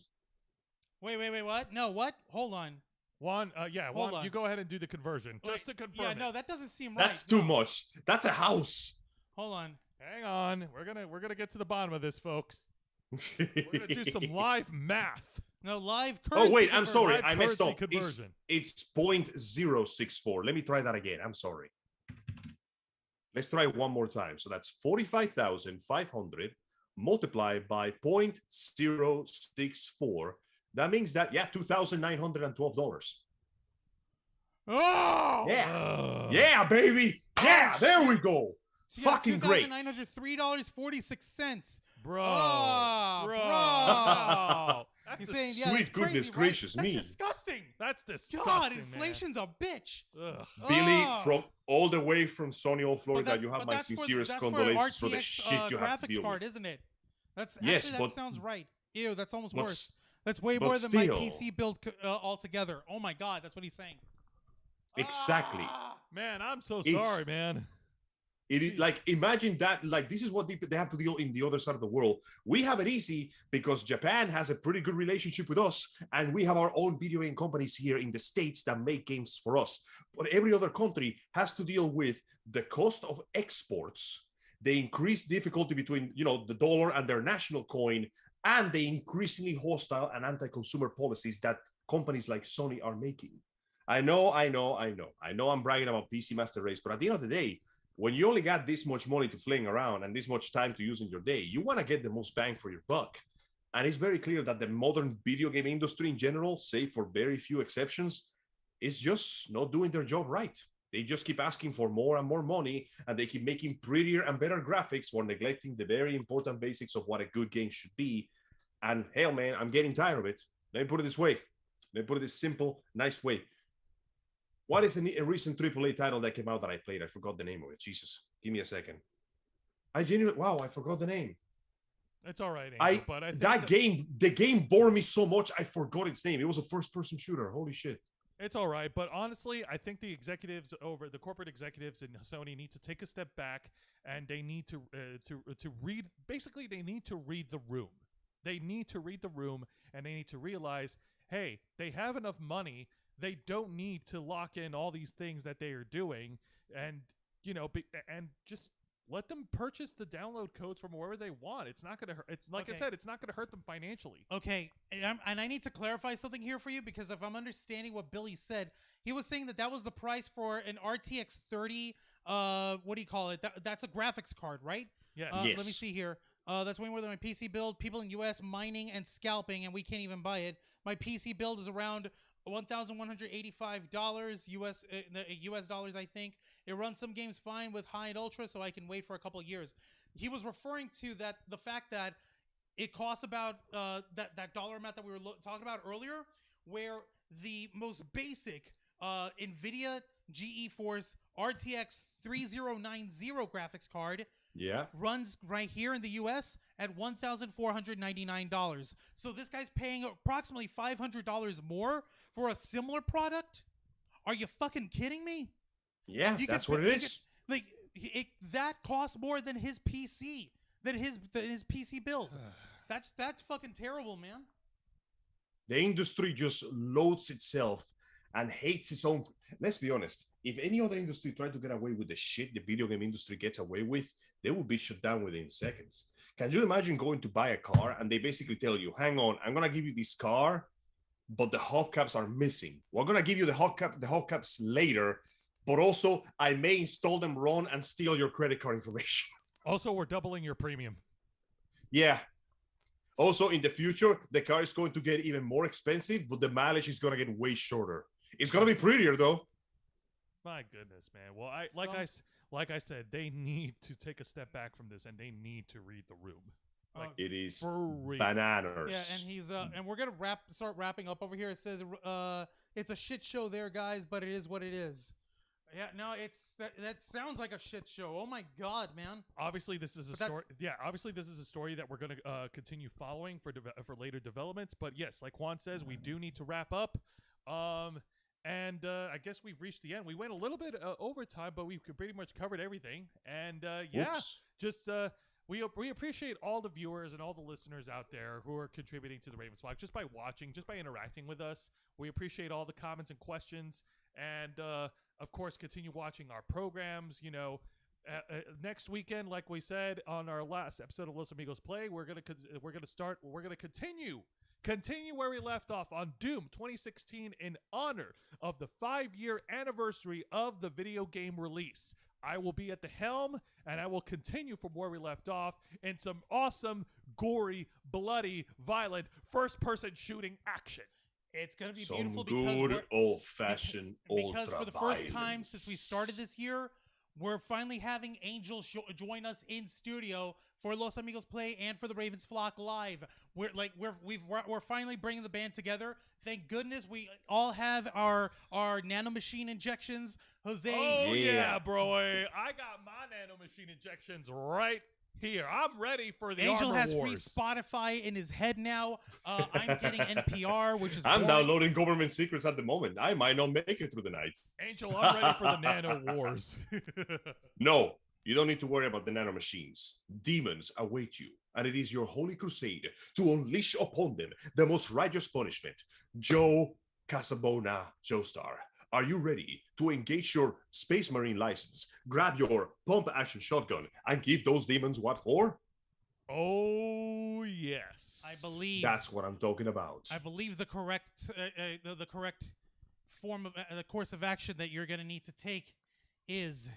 Wait, what? No, what? Hold on. Juan, Hold on. you go ahead and do the conversion. Just to confirm. Yeah, no, that doesn't seem right. That's too much. That's a house. Hold on. Hang on. We're gonna get to the bottom of this, folks. We're gonna do some live math. No, live currency. Oh wait, I'm sorry, live I messed currency up. conversion. It's 0.064. Let me try that again. I'm sorry. Let's try one more time. So that's 45,500 multiplied by 0.064. That means that, yeah, $2,912. Oh! Yeah. Yeah, baby. Yeah, there we go. So Fucking great. $2,903.46. Bro. Oh, bro. That's He's a saying, yeah, Sweet that's crazy, goodness right? gracious That's me. disgusting. That's disgusting, God, man. inflation's a bitch. Ugh. Billy, Oh. from all the way from Sunny Old Florida, But you have but my that's sincerest that's condolences for for the RTX, shit you have to graphics deal card, with. isn't it? That's Yes, actually, that but- sounds right. Ew, that's almost But worse. That's way but more than my still. PC build altogether. Oh my God, that's what he's saying. Exactly. Ah! Man, I'm so It's- sorry, man. It is like, imagine that, like, this is what they have to deal in the other side of the world. We have it easy because Japan has a pretty good relationship with us, and we have our own video game companies here in the States that make games for us. But every other country has to deal with the cost of exports, the increased difficulty between, the dollar and their national coin, and the increasingly hostile and anti-consumer policies that companies like Sony are making. I know I'm bragging about PC Master Race, but at the end of the day, when you only got this much money to fling around and this much time to use in your day, you want to get the most bang for your buck. And it's very clear that the modern video game industry in general, save for very few exceptions, is just not doing their job right. They just keep asking for more and more money, and they keep making prettier and better graphics while neglecting the very important basics of what a good game should be. And hell, man, I'm getting tired of it. Let me put it this way. Let me put it this simple, nice way. What is a recent AAA title that came out that I played? I forgot the name of it. Jesus, give me a second. I forgot the name. It's all right, Angel, but I think the game bore me so much, I forgot its name. It was a first-person shooter. Holy shit. it's all right. But honestly, I think the corporate executives in Sony need to take a step back, and they need to read. Basically, they need to read the room. They need to read the room, and they need to realize, hey, they have enough money. They don't need to lock in all these things that they are doing, and and just let them purchase the download codes from wherever they want. It's not going to hurt. It's like I said, it's not going to hurt them financially. Okay, and I need to clarify something here for you, because if I'm understanding what Billy said, he was saying that was the price for an RTX 30. What do you call it? That's a graphics card, right? Yes. Yes. Let me see here. That's way more than my PC build. People in U.S. mining and scalping, and we can't even buy it. My PC build is around $1,185 US dollars, I think. It runs some games fine with high and ultra, so I can wait for a couple of years. He was referring to the fact that it costs about that dollar amount that we were talking about earlier, where the most basic NVIDIA GeForce RTX 3090 graphics card runs right here in the US at $1,499. So this guy's paying approximately $500 more for a similar product? Are you fucking kidding me? Yeah, that's what it is. That costs more than his PC, than his PC build. That's fucking terrible, man. The industry just loads itself and hates its own. Let's be honest. If any other industry tried to get away with the shit the video game industry gets away with, they would be shut down within seconds. Can you imagine going to buy a car and they basically tell you, hang on, I'm going to give you this car, but the hubcaps are missing. We're going to give you the hubcaps later, but also I may install them wrong and steal your credit card information. Also, we're doubling your premium. Yeah. Also, in the future, the car is going to get even more expensive, but the mileage is going to get way shorter. It's going to be prettier, though. My goodness, man. Well, like I said, they need to take a step back from this, and they need to read the room. Like, it is real. bananas. Yeah, and he's and we're gonna start wrapping up over here. It says it's a shit show there, guys, but it is what it is. Yeah, no, that sounds like a shit show. Oh my God, man. Obviously, this is a story. Yeah, obviously, this is a story that we're going to continue following for later developments. But yes, like Juan says, we do need to wrap up. And I guess we've reached the end. We went a little bit over time, but we pretty much covered everything. And just we appreciate all the viewers and all the listeners out there who are contributing to the Ravens Flock just by watching, just by interacting with us. We appreciate all the comments and questions, and of course, continue watching our programs. next weekend, like we said on our last episode of Los Amigos Play, we're gonna continue where we left off on Doom 2016 in honor of the 5-year anniversary of the video game release. I will be at the helm, and I will continue from where we left off in some awesome, gory, bloody, violent, first-person shooting action. It's going to be Some beautiful good old-fashioned because for the first time violence. since we started this year, we're finally having Angel join us in studio for Los Amigos Play and for the Ravens Flock Live. We're finally bringing the band together. Thank goodness we all have our nanomachine injections. Jose, Oh yeah, bro! I got my nanomachine injections right here. I'm ready for the Angel Armor has Wars. free Spotify in his head now. I'm getting NPR, which is I'm boring. downloading government secrets at the moment. I might not make it through the night. Angel, I'm ready for the Nano Wars. No, you don't need to worry about the nanomachines. Demons await you, and it is your holy crusade to unleash upon them the most righteous punishment. Joe Casabona Joestar, are you ready to engage your Space Marine license, grab your pump-action shotgun, and give those demons what for? Oh yes, I believe That's what I'm talking about. I believe the correct form of the course of action that you're going to need to take is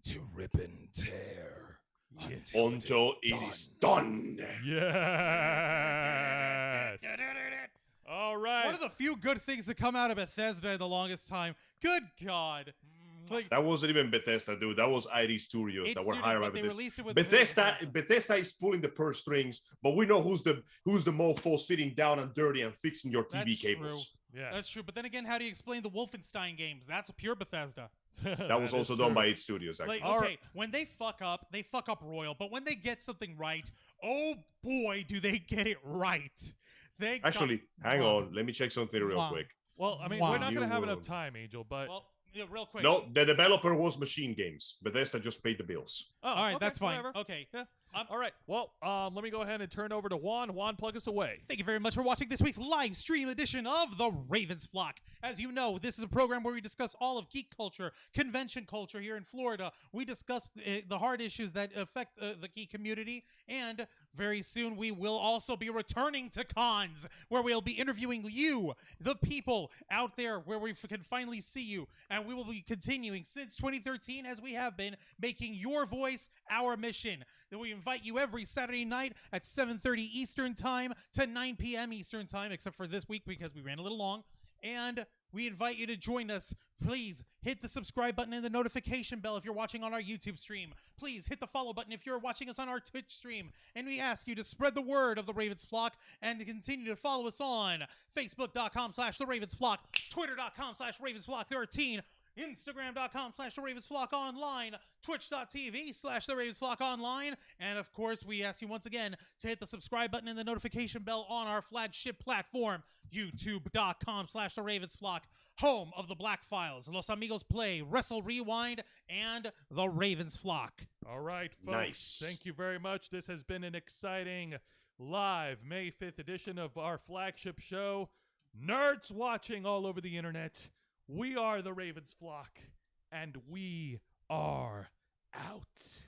to rip and tear Until it is done. Yes. All right. One of the few good things to come out of Bethesda in the longest time. Good God. Like, That wasn't even Bethesda, dude. That was ID Studios that were hired by they Bethesda. released it with Bethesda is pulling the purse strings, but we know who's the mofo sitting down and dirty and fixing your TV That's cables. Yes. That's true. But then again, how do you explain the Wolfenstein games? That's pure Bethesda. That was also done by id Studios, actually. Like, okay, when they fuck up royal. But when they get something right, oh boy, do they get it right. Actually, hang on. Let me check something real Wow. quick. Well, I mean, Wow. we're not going to have You enough will. time, Angel, but Well, yeah, real quick. No, the developer was Machine Games. Bethesda just paid the bills. oh, All right, okay, that's fine. whatever. Okay. Yeah. All right. Well, let me go ahead and turn over to Juan. Juan, plug us away. Thank you very much for watching this week's live stream edition of the Ravens Flock. As you know, this is a program where we discuss all of geek culture, convention culture here in Florida. We discuss the hard issues that affect the geek community, and very soon we will also be returning to cons, where we'll be interviewing you, the people out there, where we can finally see you, and we will be continuing since 2013, as we have been, making your voice our mission. That we invite you every Saturday night at 7:30 Eastern Time to 9 p.m. Eastern Time, except for this week because we ran a little long. And we invite you to join us. Please hit the subscribe button and the notification bell if you're watching on our YouTube stream. Please hit the follow button if you're watching us on our Twitch stream. And we ask you to spread the word of the Ravens Flock and to continue to follow us on Facebook.com/The Ravens Flock, Twitter.com/RavensFlock13, Instagram.com/The Ravens Flock Online, Twitch.tv/The Ravens Flock Online, and of course, we ask you once again to hit the subscribe button and the notification bell on our flagship platform, YouTube.com/The Ravens Flock, home of the Black Files, Los Amigos Play, Wrestle Rewind, and The Ravens Flock. All right, folks. Nice. Thank you very much. This has been an exciting live May 5th edition of our flagship show. Nerds watching all over the internet. We are the Ravens Flock, and we are out.